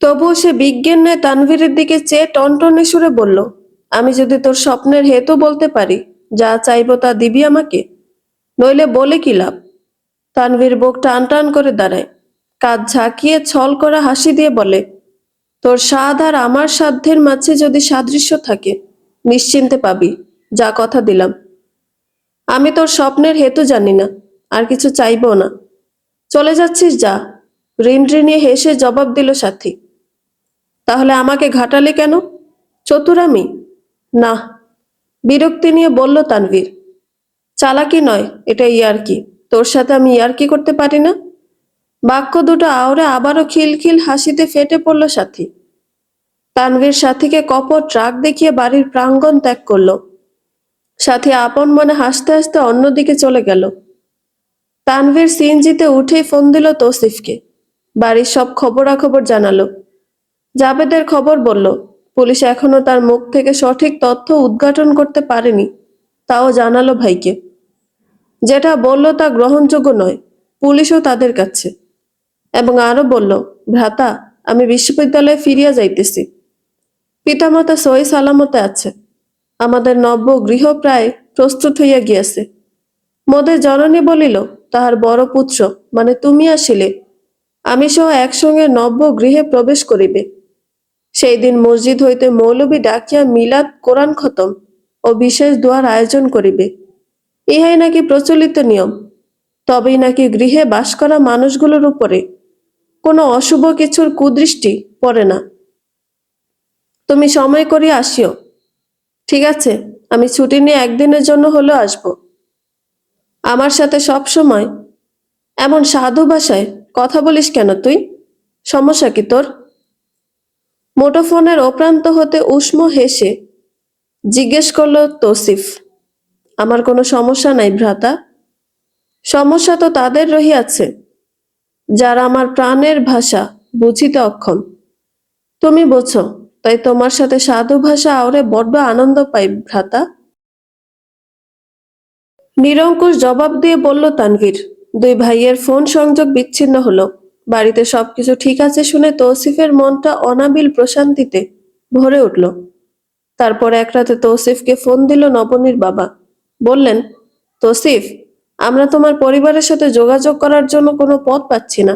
তবুও সে বিজ্ঞান ন্যায় তানভীরের দিকে চেয়ে টনটনে সুরে বলল, আমি যদি তোর স্বপ্নের হেতু বলতে পারি, যা চাইবো তা দিবি আমাকে, নইলে বলে কি লাভ? তানভীর বুক টান টান করে দাঁড়ায়, কাঁধ ঝাঁকিয়ে ছল করা হাসি দিয়ে বলে, তোর স্বাদ আর আমার সাধ্যের মাঝে যদি সাদৃশ্য থাকে, নিশ্চিন্তে পাবি, যা কথা দিলাম। আমি তোর স্বপ্নের হেতু জানি না, আর কিছু চাইবো না। চলে যাচ্ছিস যা। রিনরিনিয়ে হেসে জবাব দিল সাথী। তাহলে আমাকে ঘাটালে কেন? চতুরামি? না। বিরক্তি নিয়ে বলল তানভীর। চালাকি নয়, এটা ইয়ার্কি। তোর সাথে আমি ইয়ার্কি করতে পারি না? বাক্য দুটো আওড়ে আবারও খিলখিল হাসিতে ফেটে পড়ল সাথী। তানভীর সাথীকে কপট রাগ দেখিয়ে বাড়ির প্রাঙ্গণ ত্যাগ করলো। সাথী আপন মনে হাসতে হাসতে অন্যদিকে চলে গেল। তানভীর সিএনজিতে উঠেই ফোন দিল তৌসিফকে। বাড়ির সব খবরাখবর জানালো। জাবেদের খবর বলল, পুলিশ এখনো তার মুখ থেকে সঠিক তথ্য উদ্ঘাটন করতে পারেনি, তাও জানালো ভাইকে। যেটা বলল তা গ্রহণযোগ্য নয়, পুলিশও তাদের কাছে। এবং আরো বলল, ভ্রাতা, আমি বিশ্ববিদ্যালয়ে ফিরিয়া যাইতেছি। পিতামাতা সহি সালামতে আছে। আমাদের নব্য গৃহ প্রায় প্রস্তুত হইয়া গিয়াছে। মোদের জননী বলিল, তাহার বড় পুত্র মানে তুমি আসিলে আমি সহ একসঙ্গে নব্য গৃহে প্রবেশ করিবে। সেই দিন মসজিদ হইতে মৌলবি ডাকিয়া মিলাদ কোরআন খতম ও বিশেষ দোয়ার আয়োজন করিবে। ইহাই নাকি প্রচলিত নিয়ম। তবেই নাকি গৃহে বাস করা মানুষগুলোর উপরে কোনো অশুভ কিছুর কুদৃষ্টি পড়ে না। তুমি সময় করিয়া আসিও। ঠিক আছে, আমি ছুটি নিয়ে একদিনের জন্য হলেও আসব। আমার সাথে সব সময় এমন সাধু ভাষায় কথা বলিস কেন তুই? সমস্যা কি তোর? মুঠোফোনের ওপ্রান্ত হতে উষ্ম হেসে জিজ্ঞেস করল তৌসিফ। আমার কোনো সমস্যা নাই ভ্রাতা। সমস্যা তো তাদের রহিয়াছে যারা আমার প্রাণের ভাষা বুঝিতে অক্ষম। তুমি বোঝো, তাই তোমার সাথে সাধু ভাষা আওরে বড্ড আনন্দ পাই ভ্রাতা। নিরঙ্কুশ জবাব দিয়ে বলল তানভীর। দুই ভাইয়ের ফোন সংযোগ বিচ্ছিন্ন হলো। বাড়িতে সবকিছু ঠিক আছে শুনে তৌসিফের মনটা অনাবিল প্রশান্তিতে ভরে উঠল। তারপর এক রাতে তৌসিফকে ফোন দিল নবনীর বাবা। বললেন, তৌসিফ, আমরা তোমার পরিবারের সাথে যোগাযোগ করার জন্য কোনো পথ পাচ্ছি না,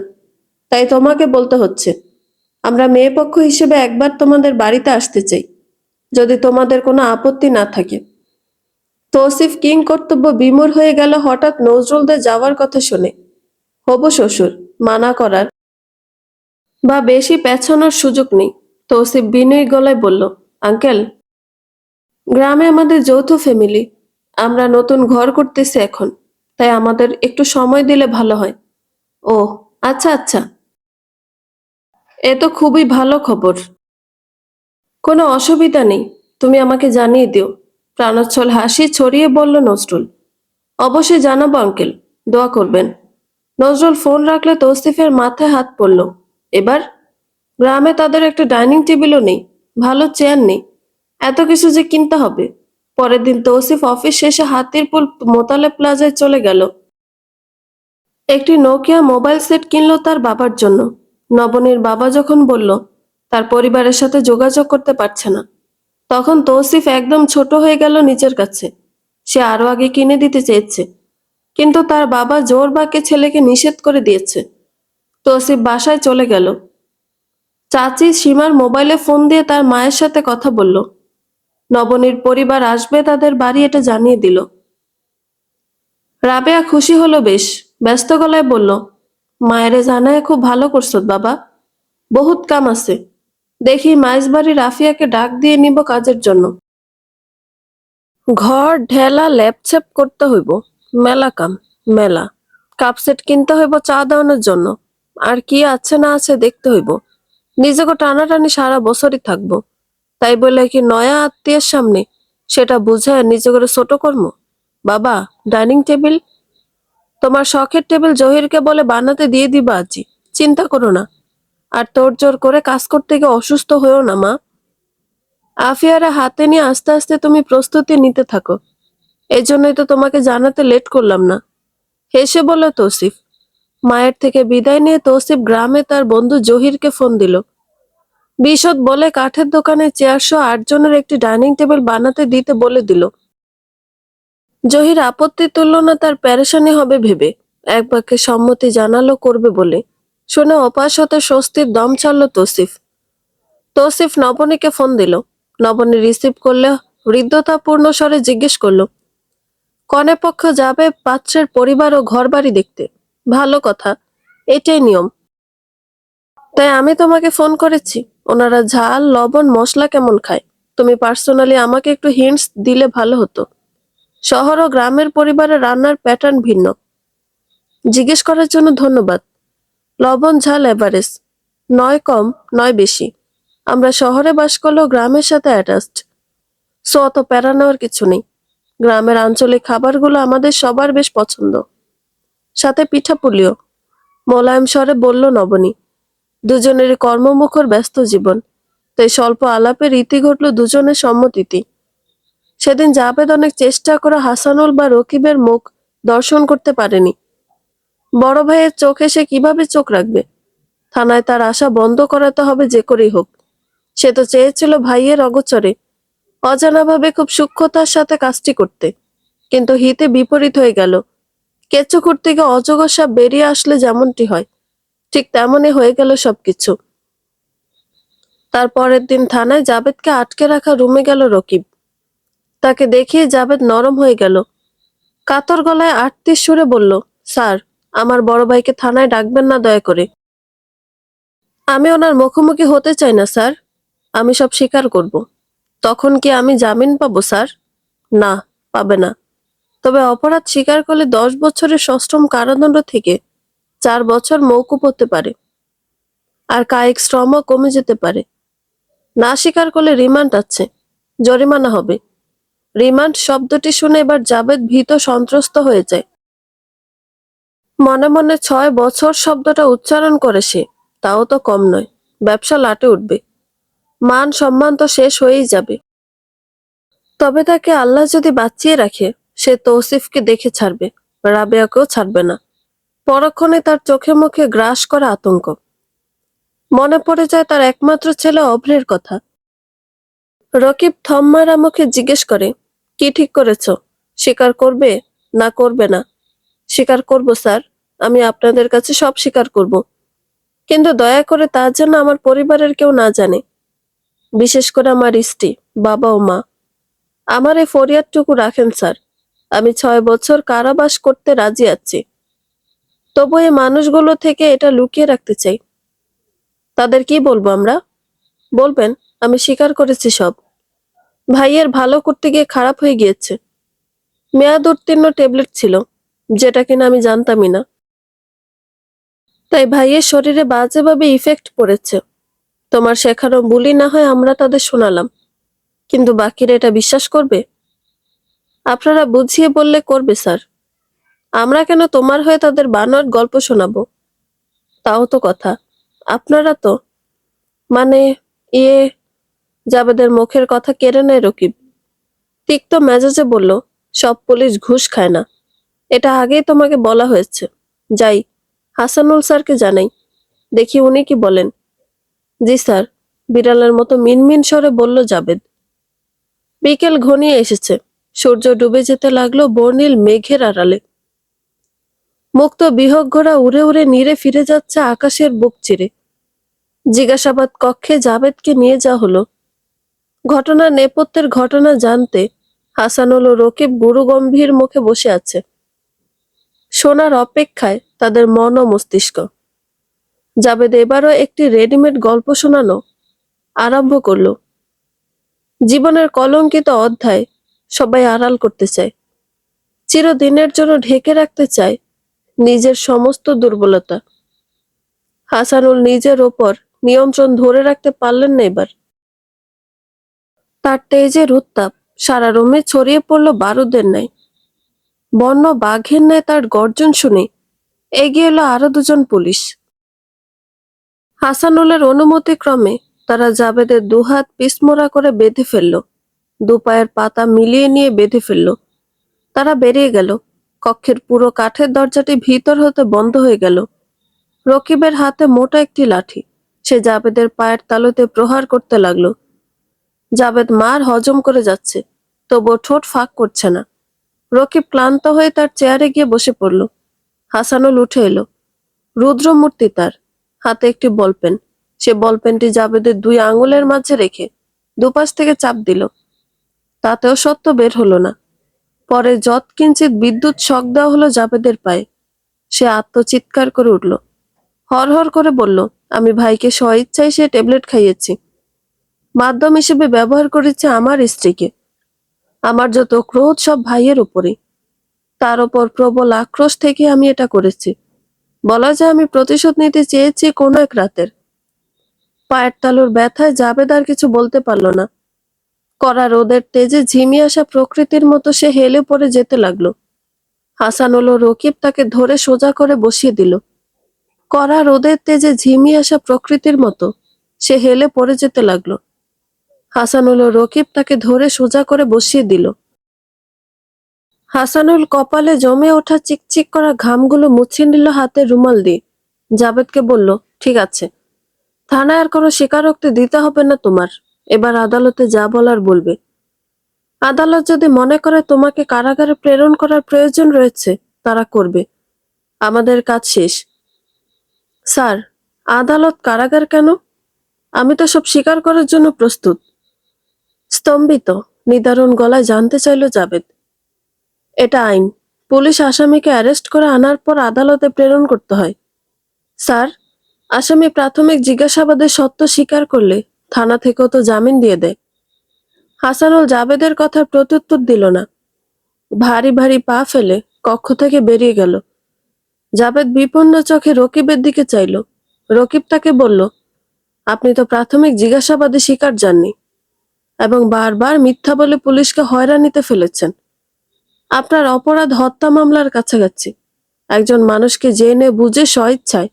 তাই তোমাকে বলতে হচ্ছে। আমরা মেয়ে পক্ষ হিসেবে একবার তোমাদের বাড়িতে আসতে চাই, যদি তোমাদের কোনো আপত্তি না থাকে। তৌসিফ কিং কর্তব্য বিমূঢ় হয়ে গেল হঠাৎ নজরুলদের যাওয়ার কথা শুনে। হবু শ্বশুর মানা করার বা বেশি পেছানোর সুযোগ নেই। তৌসিফ বিনয়ী গলায় বলল, আঙ্কেল, গ্রামে আমাদের যৌথ ফ্যামিলি। আমরা নতুন ঘর করতেছি এখন, তাই আমাদের একটু সময় দিলে ভালো হয়। ও আচ্ছা আচ্ছা, এ তো খুবই ভালো খবর। কোনো অসুবিধা নেই, তুমি আমাকে জানিয়ে দিও। প্রাণোচ্ছল হাসি ছড়িয়ে বলল নজরুল। অবশ্যই জানাবো আঙ্কেল, দোয়া করবেন। নজরুল ফোন রাখলে তৌসিফের মাথায় হাত পড়ল। এবার গ্রামে তাদের একটা ডাইনিং টেবিলও নেই, ভালো চেয়ার নেই, এত কিছু যে কিনতে হবে। পরের দিন তৌসিফ অফিস শেষে হাতিরপুল মোতালে প্লাজায় চলে গেল। একটি নোকিয়া মোবাইল সেট কিনলো তার বাবার জন্য। নবনীর বাবা যখন বলল তার পরিবারের সাথে যোগাযোগ করতে পারছে না, তখন তৌসিফ একদম ছোট হয়ে গেল নিজের কাছে। সে আরো আগে কিনে দিতে চেয়েছে, কিন্তু তার বাবা জোর বাক্যে ছেলেকে নিষেধ করে দিয়েছে। তৌসিফ বাসায় চলে গেল। চাচি সীমার মোবাইলে ফোন দিয়ে তার মায়ের সাথে কথা বলল। নবনীর পরিবার আসবে তাদের বাড়ি এটা জানিয়ে দিল। রাবেয়া খুশি হলো বেশ, ব্যস্ত গলায় বলল, মায়েরে জানায় খুব ভালো করছো বাবা, বহুত কাম আছে। দেখি মাইজ বাড়ি রাফিয়াকে ডাক দিয়ে নিব কাজের জন্য। ঘর ঢেলা ল্যাপছ্যাপ করতে হইব, মেলা কাম, মেলা কাপসেট কিনতে হইব চা দেওয়ানোর জন্য। আর কি আছে না আছে দেখতে হইব। নিজেকে টানাটানি সারা বছরই থাকবো, তাই বলে কি নয়া আত্মীয়ের সামনে সেটা বুঝায় নিজে করে ছোট কর্ম। বাবা, ডাইনিং টেবিল, তোমার শখের টেবিল জহিরকে বলে বানাতে দিয়ে দিবা আজই, চিন্তা করো না। আর তোর জোর করে কাজ করতে গিয়ে অসুস্থ হয়েও না মা। আফিয়ারা হাতে নিয়ে আস্তে আস্তে তুমি প্রস্তুতি নিতে থাকো, এজন্যই তো তোমাকে জানাতে লেট করলাম না, হেসে বলল তৌসিফ। মায়ের থেকে বিদায় নিয়ে তৌসিফ গ্রামে তার বন্ধু জহিরকে ফোন দিল। বিশদ বলে কাঠের দোকানে 8 জনের একটি ডাইনিং টেবিল বানাতে দিতে বলে দিল। জহির আপত্তি তুলল না, তার প্যারেশানি হবে ভেবে এক বাক্যে সম্মতি জানালো করবে বলে। শুনে অপাস হতে স্বস্তির দম ছাড়ল তৌসিফ। তৌসিফ নবনীকে ফোন দিল। নবনী রিসিভ করলে হৃদ্যতাপূর্ণ স্বরে জিজ্ঞেস করলো, কনে পক্ষ যাবে পাত্রের পরিবার ও ঘর বাড়ি দেখতে। ভালো কথা, এটাই নিয়ম। তাই আমি তোমাকে ফোন করেছি। ওনারা ঝাল লবণ মশলা কেমন খায় তুমি পার্সোনালি আমাকে একটু হিন্টস দিলে ভালো হতো। শহর ও গ্রামের পরিবারের রান্নার প্যাটার্ন ভিন্ন। জিজ্ঞেস করার জন্য ধন্যবাদ। লবণ ঝাল এভারেজ, নয় কম নয় বেশি। আমরা শহরে বাস করলেও গ্রামের সাথে অ্যাটাচড, সো অত প্যারা নেওয়ার কিছু নেই। গ্রামের আঞ্চলিক খাবারগুলো আমাদের সবার বেশ পছন্দ, সাথে পিঠাপুলিও, মোলায়েম স্বরে বলল নবনী। দুজনেরই কর্মমুখর ব্যস্ত জীবন, তাই স্বল্প আলাপে রীতি ঘটল দুজনের সম্মতিতে। সেদিন জাবেদ অনেক চেষ্টা করে হাসানুল বা রকিবের মুখ দর্শন করতে পারেনি। বড় ভাইয়ের চোখে সে কিভাবে চোখ রাখবে? থানায় তার আশা বন্ধ করাতে হবে যে করেই হোক। সে তো চেয়েছিল ভাইয়ের অগোচরে অজানাভাবে খুব সূক্ষ্মতার সাথে কাজটি করতে, কিন্তু হিতে বিপরীত হয়ে গেল। কেঁচুকুর থেকে অজগর সাপ বেরিয়ে আসলে যেমনটি হয়, ঠিক তেমনই হয়ে গেল সবকিছু। তার পরের দিন থানায় জাবেদকে আটকে রাখা রুমে গেল রকিব। তাকে দেখিয়ে জাবেদ নরম হয়ে গেল। কাতর গলায় আর্তির সুরে বলল, স্যার, আমার বড় ভাইকে থানায় ডাকবেন না দয়া করে। আমি ওনার মুখোমুখি হতে চাই না স্যার। আমি সব স্বীকার করব। তখন কি আমি জামিন পাবো স্যার? না, পাবে না। তবে অপরাধ স্বীকার করলে 10 বছরের সশ্রম কারাদণ্ড থেকে 4 বছর মওকুফ হতে পারে, আর কায়িক শ্রমও কমে যেতে পারে। না স্বীকার করলে রিমান্ড আছে, জরিমানা হবে। রিমান্ড শব্দটি শুনে এবার জাবেদ ভীত সন্ত্রস্ত হয়ে যায়। মনে মনে 6 বছর শব্দটা উচ্চারণ করে সে, তাও তো কম নয়। ব্যবসা লাটে উঠবে, মান সম্মান তো শেষ হয়েই যাবে। তবে তাকে আল্লাহ যদি বাঁচিয়ে রাখে, সে তৌসিফকে দেখে ছাড়বে, রাবেয়াকেও ছাড়বে না। পরক্ষণে তার চোখে মুখে গ্রাস করা আতঙ্ক। মনে পড়ে যায় তার একমাত্র ছেলে অভ্রের কথা। রকিব থম মারা মুখে জিজ্ঞেস করে, কি ঠিক করেছ? স্বীকার করবে না করবে না? স্বীকার করব স্যার, আমি আপনাদের কাছে সব স্বীকার করব, কিন্তু দয়া করে তা যেন আমার পরিবারের কেউ না জানে, বিশেষ করে আমার স্ত্রী, বাবা ও মা। আমার এই ফরিয়াদটুকু রাখেন স্যার। আমি 6 বছর কারাবাস করতে রাজি আছি, তবু এই মানুষগুলো থেকে এটা লুকিয়ে রাখতে চাই। তাদের কি বলবো আমরা? বলবেন আমি স্বীকার করেছি সব। ভাইয়ের ভালো করতে গিয়ে খারাপ হয়ে গিয়েছে। মেয়াদ উত্তীর্ণ ট্যাবলেট ছিল, যেটা কিনা আমি জানতামই না। তাই ভাইয়ের শরীরে বাজেভাবে ইফেক্ট পড়েছে। তোমার শেখানো বুলি না হয় আমরা তাদের শোনালাম, কিন্তু বাকিরা এটা বিশ্বাস করবে? আপনারা বুঝিয়ে বললে করবে স্যার। আমরা কেন তোমার হয়ে তাদের বানোয়াট গল্প শোনাবো? তাও তো কথা। আপনারা তো, মানে, ইয়ে। জাবেদের মুখের কথা কেড়ে নেয় রকিব। তিক্ত মেজাজে বলল, সব পুলিশ ঘুষ খায় না, এটা আগেই তোমাকে বলা হয়েছে। যাই, হাসানুল স্যারকে জানাই, দেখি উনি কি বলেন। জি স্যার, বিড়ালের মতো মিনমিন স্বরে বলল জাবেদ। বিকেল ঘনিয়ে এসেছে। সূর্য ডুবে যেতে লাগলো বর্ণিল মেঘের আড়ালে। মুক্ত বিহগ্গরা উড়ে উড়ে নীরে ফিরে যাচ্ছে আকাশের বুক চিরে। জিজ্ঞাসাবাদ কক্ষে জাবেদকে নিয়ে যাওয়া হলো। ঘটনার নেপথ্যের ঘটনা জানতে হাসানুল ও রকিব গুরুগম্ভীর মুখে বসে আছে। শোনার অপেক্ষায় তাদের মন ও মস্তিষ্ক। জাবেদ এবারও একটি রেডিমেড গল্প শোনানো আরম্ভ করলো। জীবনের কলঙ্কিত অধ্যায় সবাই আড়াল করতে চায়, চিরদিনের জন্য ঢেকে রাখতে চায় নিজের সমস্ত দুর্বলতা। হাসানুল নিজের ওপর নিয়ন্ত্রণ ধরে রাখতে পারলেন না এবার। তার তেজের উত্তাপ সারা রুমে ছড়িয়ে পড়ল বারুদের ন্যায়। বন্য বাঘের ন্যায় তার গর্জন শুনে এগিয়ে এলো আরো 2জন পুলিশ। হাসানুলের অনুমতি ক্রমে তারা জাবেদের দুহাত পিছমোড়া করে বেঁধে ফেলল, দুপায়ের পাতা মিলিয়ে নিয়ে বেঁধে ফেলল। তারা বেরিয়ে গেল। কক্ষের পুরো কাঠের দরজাটি ভিতর হতে বন্ধ হয়ে গেল। রকিবের হাতে মোটা একটি লাঠি, সে জাবেদের পায়ের তালুতে প্রহার করতে লাগলো। জাবেদ মার হজম করে যাচ্ছে, তবুও ঠোঁট ফাঁক করছে না। রকিব ক্লান্ত হয়ে তার চেয়ারে গিয়ে বসে পড়ল। হাসানুল উঠে এলো। রুদ্রমূর্তি তার, হাতে একটি বলপেন। সে বলপেনটি জাবেদের 2 আঙুলের মাঝে রেখে দুপাশ থেকে চাপ দিল। তাতেও সত্য বের হলো না। পরে যৎকিঞ্চিৎ বিদ্যুৎ শক দেওয়া হলো জাবেদের পায়ে। সে আত্মচিৎকার করে উঠল। হরহর করে বলল, আমি ভাইকে স্বইচ্ছায় সে ট্যাবলেট খাইয়েছি। মাধ্যম হিসেবে ব্যবহার করেছে আমার স্ত্রীকে। আমার যত ক্রোধ সব ভাইয়ের উপরে। তার ওপর প্রবল আক্রোশ থেকে আমি এটা করেছি। বলা যায় আমি প্রতিশোধ নিতে চেয়েছি কোনো এক রাতের। পায়ের তালুর ব্যথায় জাবেদ আর কিছু বলতে পারল না। কড়া রোদের তেজে ঝিমিয়ে আসা প্রকৃতির মতো সে হেলে পড়ে যেতে লাগলো। হাসানুল ও রকিব তাকে ধরে সোজা করে বসিয়ে দিল। কড়া রোদের তেজে ঝিমিয়ে আসা প্রকৃতির মতো সে হেলে পড়ে যেতে লাগলো। হাসানুল ও রকিব তাকে ধরে সোজা করে বসিয়ে দিল। হাসানুল কপালে জমে ওঠা চিকচিক করা ঘামগুলো মুছে নিল হাতের রুমাল দিয়ে। জাবেদকে বলল, ঠিক আছে, থানায় আর কোনো স্বীকারোক্তি দিতে হবে না তোমার। এবার আদালতে যা বলার বলবে। আদালত যদি মনে করে তোমাকে কারাগারে প্রেরণ করার প্রয়োজন রয়েছে, তারা করবে। আমাদের কাজ শেষ। স্যার, আদালত কারাগার কেন? আমি তো সব স্বীকার করার জন্য প্রস্তুত। স্তম্ভিত নিদারুণ গলায় জানতে চাইল জাবেদ। এটা আইন। পুলিশ আসামিকে অ্যারেস্ট করে আনার পর আদালতে প্রেরণ করতে হয়। স্যার, আসামি প্রাথমিক জিজ্ঞাসাবাদে সত্য স্বীকার করলে থানা থেকেও তো জামিন দিয়ে দেয়। হাসানুল জাবেদের কথার প্রত্যুত্তর দিল না। ভারী ভারী পা ফেলে কক্ষ থেকে বেরিয়ে গেল। জাবেদ বিপন্ন চোখে রকিবের দিকে চাইল। রকিব তাকে বলল, আপনি তো প্রাথমিক জিজ্ঞাসাবাদে স্বীকার যাননি এবং বারবার মিথ্যা বলে পুলিশকে হয়রানিতে ফেলেছেন। আপনার অপরাধ হত্যা মামলার কাছাকাছি। একজন মানুষকে জেনে বুঝে স্বইচ্ছায়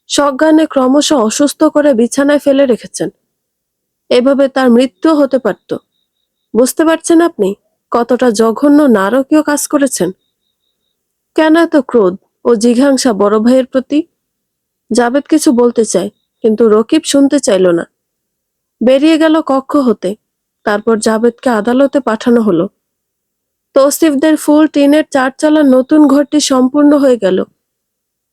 সজ্ঞানে ক্রমশ অসুস্থ করে বিছানায় ফেলে রেখেছেন। এভাবে তার মৃত্যু হতে পারত। বুঝতে পারছেন আপনি কতটা জঘন্য নারকীয় কাজ করেছেন? কেন এত ক্রোধ ও জিঘাংসা বড় ভাইয়ের প্রতি? জাবেদ কিছু বলতে চায়, কিন্তু রকিব শুনতে চাইল না। বেরিয়ে গেল কক্ষ হতে। তারপর জাবেদকে আদালতে পাঠানো হলো। তৌসিফদের ফুল টিনের 4 চালার নতুন ঘরটি সম্পূর্ণ হয়ে গেল।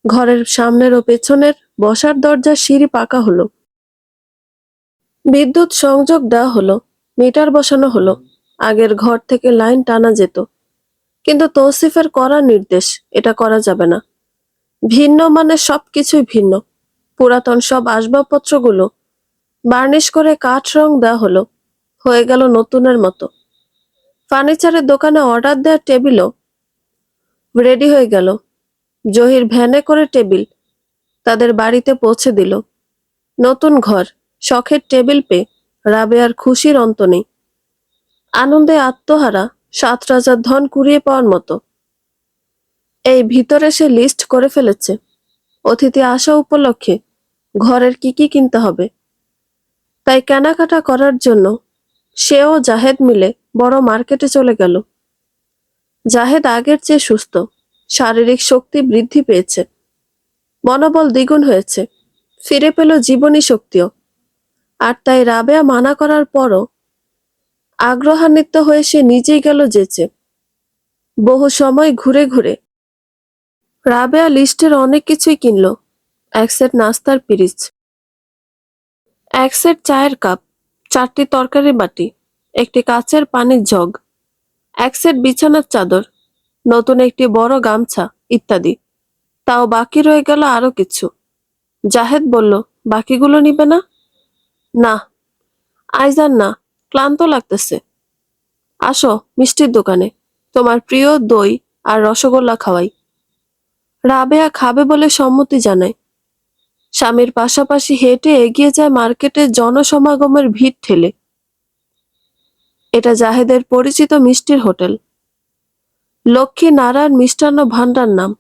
ঘরের সামনের ও পেছনের বসার দরজার সিঁড়ি পাকা হলো। বিদ্যুৎ সংযোগ দেওয়া হলো, মিটার বসানো হলো। আগের ঘর থেকে লাইন টানা যেত, কিন্তু তৌসিফের কড়া নির্দেশ, এটা করা যাবে না। ভিন্ন মানে সবকিছুই ভিন্ন। পুরাতন সব আসবাবপত্রগুলো বার্নিশ করে কাঠ রং দেওয়া হলো, হয়ে গেল নতুনের মতো। ফার্নিচারের দোকানে অর্ডার দেওয়ার টেবিলও রেডি হয়ে গেল। জহির ভ্যানে করে টেবিল তাদের বাড়িতে পৌঁছে দিল। নতুন ঘর, শখের টেবিল পেয়ে রাবেয়ার খুশির অন্ত নেই। আনন্দে আত্মহারা, 7 রাজার ধন কুড়িয়ে পাওয়ার মতো। এই ভিতরে সে লিস্ট করে ফেলেছে অতিথি আসা উপলক্ষে ঘরের কি কি কিনতে হবে। তাই কেনাকাটা করার জন্য সেও জাহেদ মিলে বড় মার্কেটে চলে গেল। জাহেদ আগের চেয়ে সুস্থ, শারীরিক শক্তি বৃদ্ধি পেয়েছে, মনোবল দ্বিগুণ হয়েছে, ফিরে পেল জীবনী শক্তিও। আর তাই রাবেয়া মানা করার পরও আগ্রহান্বিত হয়ে সে নিজেই গেল যেচে। বহু সময় ঘুরে ঘুরে রাবেয়া লিস্টের অনেক কিছুই কিনল। 1 সেট নাস্তার পিরিচ, 1 সেট চায়ের কাপ, 4টি তরকারি বাটি, একটি কাচের পানির জগ, 1 সেট বিছানার চাদর, নতুন একটি বড় গামছা ইত্যাদি। তাও বাকি রয়ে গেল আরো কিছু। জাহেদ বলল, বাকিগুলো নিবে না? না, আইজান না, ক্লান্ত লাগতেছে। আসো মিষ্টির দোকানে, তোমার প্রিয় দই আর রসগোল্লা খাওয়াই। রাবেয়া খাবে বলে সম্মতি জানায়। স্বামীর পাশাপাশি হেঁটে এগিয়ে যায় মার্কেটের জনসমাগমের ভিড় ঠেলে। এটা জাহেদের পরিচিত মিষ্টির হোটেল, লক্ষ্মী নারায়ণ মিষ্টান্ন ভান্ডার নাম।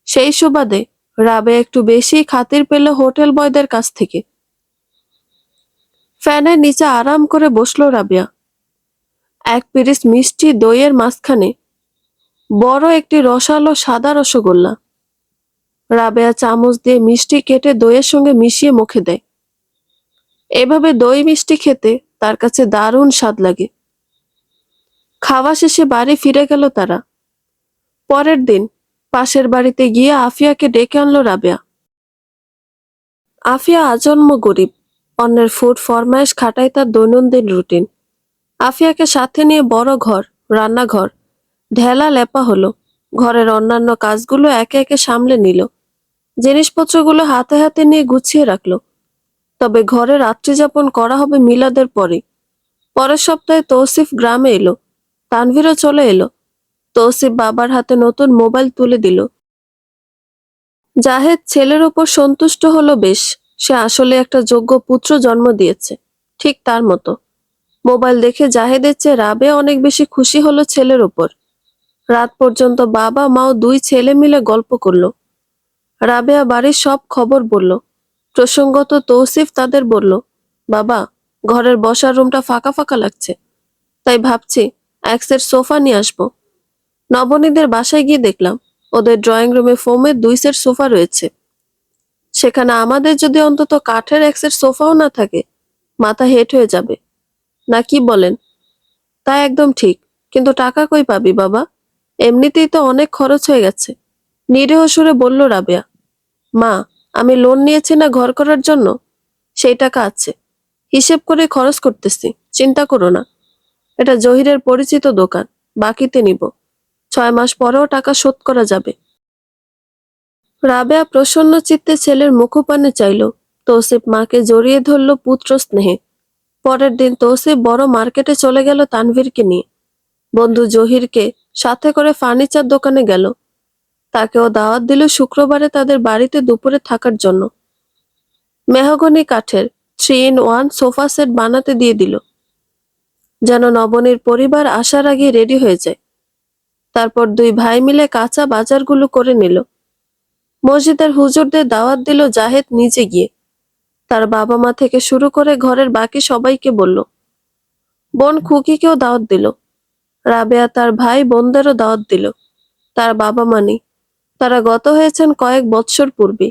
সেই সুবাদে রাবেয়া একটু বেশি খাতির পেল হোটেল বয়দের কাছ থেকে। ফ্যানের নিচে আরাম করে বসলো রাবেয়া। 1 পিরিচ মিষ্টি দইয়ের মাঝখানে বড় একটি রসালো সাদা রসগোল্লা। রাবেয়া চামচ দিয়ে মিষ্টি কেটে দইয়ের সঙ্গে মিশিয়ে মুখে দেয়। এভাবে দই মিষ্টি খেতে তার কাছে দারুণ স্বাদ লাগে। খাওয়া শেষে বাড়ি ফিরে গেল তারা। পরের দিন পাশের বাড়িতে গিয়ে আফিয়াকে ডেকে আনলো রাবেয়া। আফিয়া আজন্ম গরিব, অন্যের ফুড ফরমায়েশ খাটাই তার দৈনন্দিন রুটিন। আফিয়াকে সাথে নিয়ে বড় ঘর, রান্নাঘর ঢেলা লেপা হলো। ঘরের অন্যান্য কাজগুলো একে একে সামলে নিল। জিনিসপত্রগুলো হাতে হাতে নিয়ে গুছিয়ে রাখলো। তবে ঘরে রাত্রিযাপন করা হবে মিলাদের পরে। পরের সপ্তাহে তৌসিফ গ্রামে এলো। তানভীরও চলে এলো। তৌসিফ বাবার হাতে নতুন মোবাইল তুলে দিল। জাহেদ ছেলের ওপর সন্তুষ্ট হলো বেশ। সে আসলে একটা যোগ্য পুত্র জন্ম দিয়েছে, ঠিক তার মতো। মোবাইল দেখে জাহেদের চেয়ে রাবেয়া অনেক বেশি খুশি হলো ছেলের ওপর। রাত পর্যন্ত বাবা মাও দুই ছেলে মিলে গল্প করলো। রাবেয়া বাড়ির সব খবর বলল। প্রসঙ্গত তৌসিফ তাদের বলল, বাবা, ঘরের বসার রুমটা ফাঁকা ফাঁকা লাগছে, তাই ভাবছি এক সেট সোফা নিয়ে আসবো। নবনীদের বাসায় গিয়ে দেখলাম ওদের ড্রয়িং রুমে ফোমের 2 সেট সোফা রয়েছে। সেখানে আমাদের যদি অন্তত কাঠের এক সেট সোফাও না থাকে, মাথা হেট হয়ে যাবে। না কি বলেন? তা একদম ঠিক, কিন্তু টাকা কই পাবি বাবা? এমনিতেই তো অনেক খরচ হয়ে গেছে। নিরীহ সুরে বলল রাবেয়া। মা, আমি লোন নিয়েছি না ঘর করার জন্য, সেই টাকা আছে। হিসেব করে খরচ করতেছি, চিন্তা করো না। এটা জহিরের পরিচিত দোকান, বাকিতে নিব। 6 মাস পরেও টাকা শোধ করা যাবে। রাবেয়া প্রসন্ন চিত্তে ছেলের মুখপানে চাইল। তৌসিফ মাকে জড়িয়ে ধরল পুত্র স্নেহে। পরের দিন তৌসিফ বড় মার্কেটে চলে গেল তানভীরকে নিয়ে। বন্ধু জহিরকে সাথে করে ফার্নিচার দোকানে গেল। তাকেও দাওয়াত দিল শুক্রবারে তাদের বাড়িতে দুপুরে থাকার জন্য। মেহগনি কাঠের 3-in-1 সোফা সেট বানাতে দিয়ে দিল, যেন নবনীর পরিবার আসার আগে রেডি হয়ে যায়। তারপর দুই ভাই মিলে কাঁচা বাজারগুলো করে নিল। মসজিদের হুজুরদের দাওয়াত দিল জাহেদ নিজে গিয়ে। তার বাবা মা থেকে শুরু করে ঘরের বাকি সবাইকে বলল। বোন খুকিকেও দাওয়াত দিল। রাবেয়া তার ভাই বোনদেরও দাওয়াত দিল। তার বাবা মা নেই, তারা গত হয়েছেন কয়েক বৎসর পূর্বে।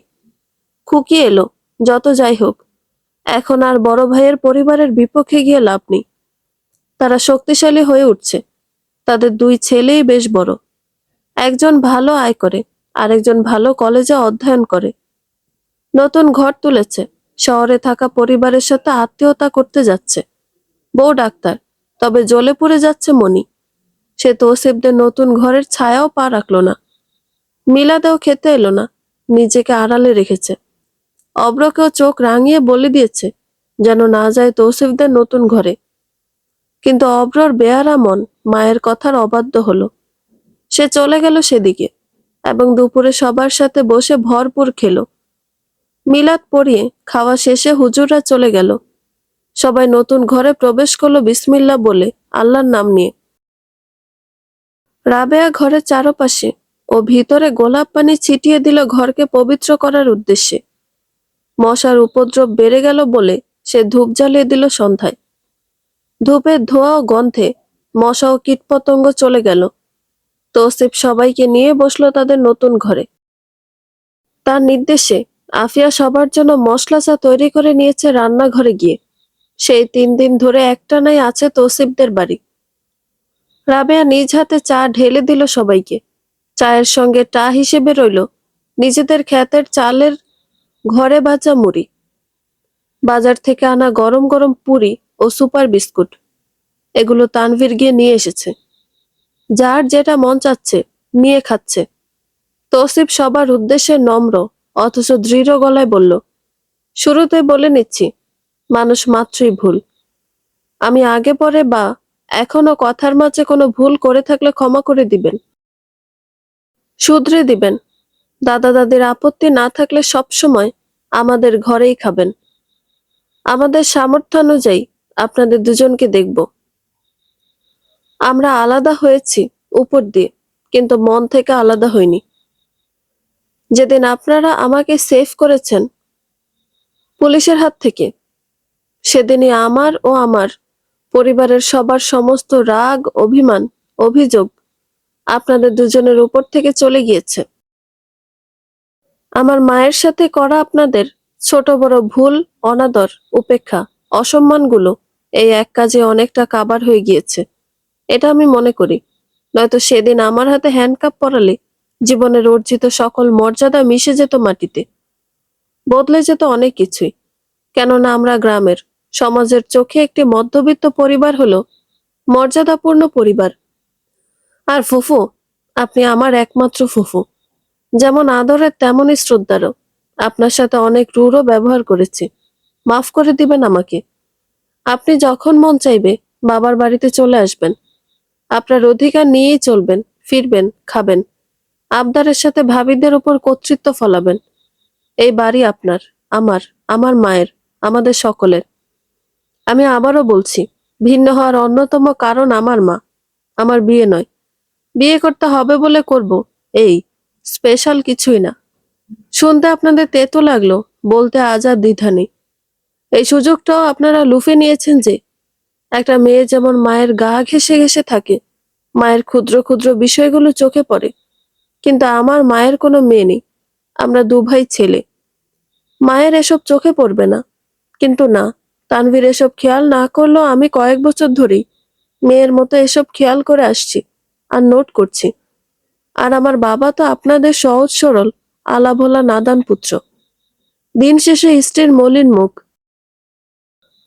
খুকি এলো, যত যাই হোক, এখন আর বড় ভাইয়ের পরিবারের বিপক্ষে গিয়ে লাভ নেই। তারা শক্তিশালী হয়ে উঠছে। তাদের দুই ছেলেই বেশ বড়। একজন ভালো আয় করে, আরেকজন ভালো কলেজে অধ্যয়ন করে। নতুন ঘর তুলেছে, শহরে থাকা পরিবারের সাথে আত্মীয়তা করতে যাচ্ছে। বউ ডাক্তার, তবে জ্বলে পুড়ে যাচ্ছে মনি। সে তৌসিফদের নতুন ঘরের ছায়াও পা রাখলো না। মিলাদেও খেতে এলো না, নিজেকে আড়ালে রেখেছে। অব্রকেও চোখ রাঙিয়ে বলে দিয়েছে যেন না যায় তৌসিফদের নতুন ঘরে। কিন্তু অব্রর বেয়ারা মন মায়ের কথার অবাধ্য হলো। সে চলে গেল সেদিকে এবং দুপুরে সবার সাথে বসে ভরপুর খেলো। মিলাদ পড়িয়ে খাওয়া শেষে হুজুররা চলে গেল। সবাই নতুন ঘরে প্রবেশ করলো বিসমিল্লাহ বলে, আল্লাহর নাম নিয়ে। রাবেয়া ঘরের চারপাশে ও ভিতরে গোলাপ পানি ছিটিয়ে দিল ঘরকে পবিত্র করার উদ্দেশ্যে। মশার উপদ্রব বেড়ে গেল বলে সে ধূপ জ্বালিয়ে দিল সন্ধ্যায়। ধূপের ধোঁয়া ও গন্ধে মশা ও কীটপতঙ্গ চলে গেল। তৌসিফ সবাইকে নিয়ে বসলো তাদের নতুন ঘরে। তার নির্দেশে আফিয়া সবার জন্য মশলা চা তৈরি করে নিয়েছে রান্নাঘরে গিয়ে। সেই 3 দিন ধরে একটানাই আছে তৌসিফদের বাড়ি। রাবেয়া নিজ হাতে চা ঢেলে দিল সবাইকে। চায়ের সঙ্গে টা হিসেবে রইল নিজেদের ক্ষেতের চালের ঘরে ভাজা মুড়ি, বাজার থেকে আনা গরম গরম পুরি ও সুপার বিস্কুট। এগুলো তানভীর গিয়ে নিয়ে এসেছে। যার যেটা মন চাচ্ছে নিয়ে খাচ্ছে। তৌসিফ সবার উদ্দেশ্যে নম্র অথচ দৃঢ় গলায় বলল, শুরুতে বলে নিচ্ছি, মানুষ মাত্রই ভুল। আমি আগে পরে বা এখনো কথার মাঝে কোনো ভুল করে থাকলে ক্ষমা করে দিবেন, শুধরে দিবেন। দাদা দাদির আপত্তি না থাকলে সব সময় আমাদের ঘরেই খাবেন। আমাদের সামর্থ্যানুযায়ী আপনাদের দুজনকে দেখব। আমরা আলাদা হয়েছি উপর দিয়ে, কিন্তু মন থেকে আলাদা হইনি। যেদিন আপনারা আমাকে সেভ করেছেন পুলিশের হাত থেকে, সেদিনই আমার ও আমার পরিবারের সবার সমস্ত রাগ, অভিমান, অভিযোগ আপনাদের দুজনের উপর থেকে চলে গিয়েছে। আমার মায়ের সাথে করা আপনাদের ছোট বড় ভুল, অনাদর, উপেক্ষা অসম্মানগুলো এই এক কাজে অনেকটা কাবার হয়ে গিয়েছে, এটা আমি মনে করি। নয়তো সেদিন আমার হাতে হ্যান্ডকাপ পরালে জীবনের অর্জিত সকল মর্যাদা মিশে যেত মাটিতে, বদলে যেত অনেক কিছুই। কেননা আমরা গ্রামের, সমাজের চোখে একটি মধ্যবিত্ত পরিবার হলো মর্যাদাপূর্ণ পরিবার। আর ফুফু, আপনি আমার একমাত্র ফুফু। যেমন আদরের তেমনই শ্রদ্ধারও। আপনার সাথে অনেক রূঢ় ব্যবহার করেছি, মাফ করে দিবেন আমাকে। আপনি যখন মন চাইবে বাবার বাড়িতে চলে আসবেন। আপনার অধিকার নিয়েই চলবেন, ফিরবেন, খাবেন। আবদারের সাথে ভাবিদের উপর কর্তৃত্ব ফলাবেন। এই বাড়ি আপনার, আমার, আমার মায়ের, আমাদের সকলের। আমি আবারও বলছি, ভিন্ন হওয়ার অন্যতম কারণ আমার মা। আমার বিয়ে নয়। বিয়ে করতে হবে বলে করব, এই স্পেশাল কিছুই না। শুনতে আপনাদের তেতো লাগলো, বলতে আজ আর দ্বিধা নেই। এই সুযোগটাও আপনারা লুফে নিয়েছেন যে একটা মেয়ে যেমন মায়ের গা ঘেঁষে ঘেঁষে থাকে, মায়ের ক্ষুদ্র ক্ষুদ্র বিষয়গুলো চোখে পড়ে। কিন্তু আমার মায়ের কোনো মেয়ে নেই, আমরা দু ভাই ছেলে। মায়ের এসব চোখে পড়বে না। কিন্তু না, তানভীর এসব খেয়াল না করলেও আমি কয়েক বছর ধরেই মেয়ের মতো এসব খেয়াল করে আসছি আর নোট করছি। আর আমার বাবা তো আপনাদের সহজ সরল আলাভোলা নাদান পুত্র। দিন শেষে স্ত্রীর মলিন মুখ,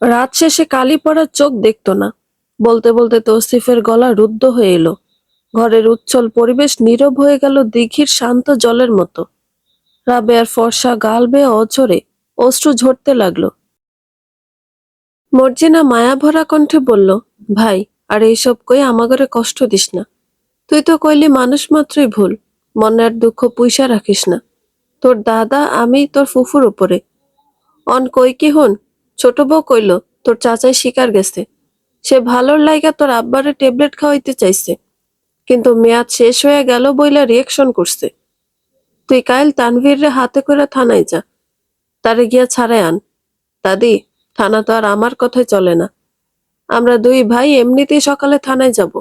রাত শেষে কালি পড়ার চোখ দেখতো না। বলতে বলতে তৌসিফের গলা রুদ্ধ হয়ে এলো। ঘরের উচ্ছল পরিবেশ নীরব হয়ে গেল দিঘির শান্ত জলের মতো। রাবেয়ার ফর্সা গাল বেয়ে অঝরে অশ্রু ঝরতে লাগলো। মর্জিনা মায়াভরা কণ্ঠে বলল, ভাই, আর এইসব কই আমাগরে কষ্ট দিস না। তুই তো কইলি মানুষ মাত্রই ভুল, মনের দুঃখ পুইসা রাখিস না। তোর দাদা আমি তোর ফুফুর উপরে অন কই কি হন। ছোট বউ কইল তোর চাচাই শিকার গেছে, সে ভালোর লাইগা তোর আব্বারে ট্যাবলেট খাওয়াইতে চাইছে, কিন্তু মেয়াদ শেষ হয়ে গেল বইলা রিয়েকশন করছে। তুই কাইল তানভীররে হাতে করে থানায় যা, তারে গিয়া ছাড়াই আন। দাদি, থানা তো আর আমার কথায় চলে না। আমরা দুই ভাই এমনিতেই সকালে থানায় যাব।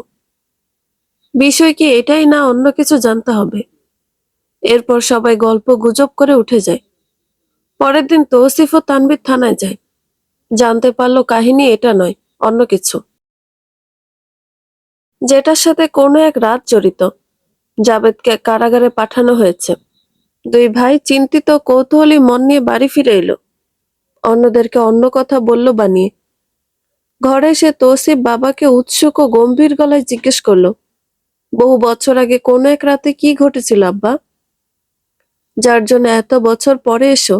বিষয় কি এটাই না অন্য কিছু জানতে হবে? এরপর সবাই গল্প গুজব করে উঠে যায়। পরের দিন তৌসিফ ও তানভীর থানায় যায়। জানতে পারলো কাহিনী এটা নয়, অন্য কিছু, যেটার সাথে কোনো এক রাত জড়িত। জাবেদকে কারাগারে পাঠানো হয়েছে। দুই ভাই চিন্তিত কৌতূহলী মন নিয়ে বাড়ি ফিরে এলো। অন্যদেরকে অন্য কথা বলল বানিয়ে। ঘরে এসে তৌসিফ বাবাকে উৎসুক ও গম্ভীর গলায় জিজ্ঞেস করলো, বহু বছর আগে কোনো এক রাতে কি ঘটেছিল আব্বা, যার জন্য এত বছর পরে এসো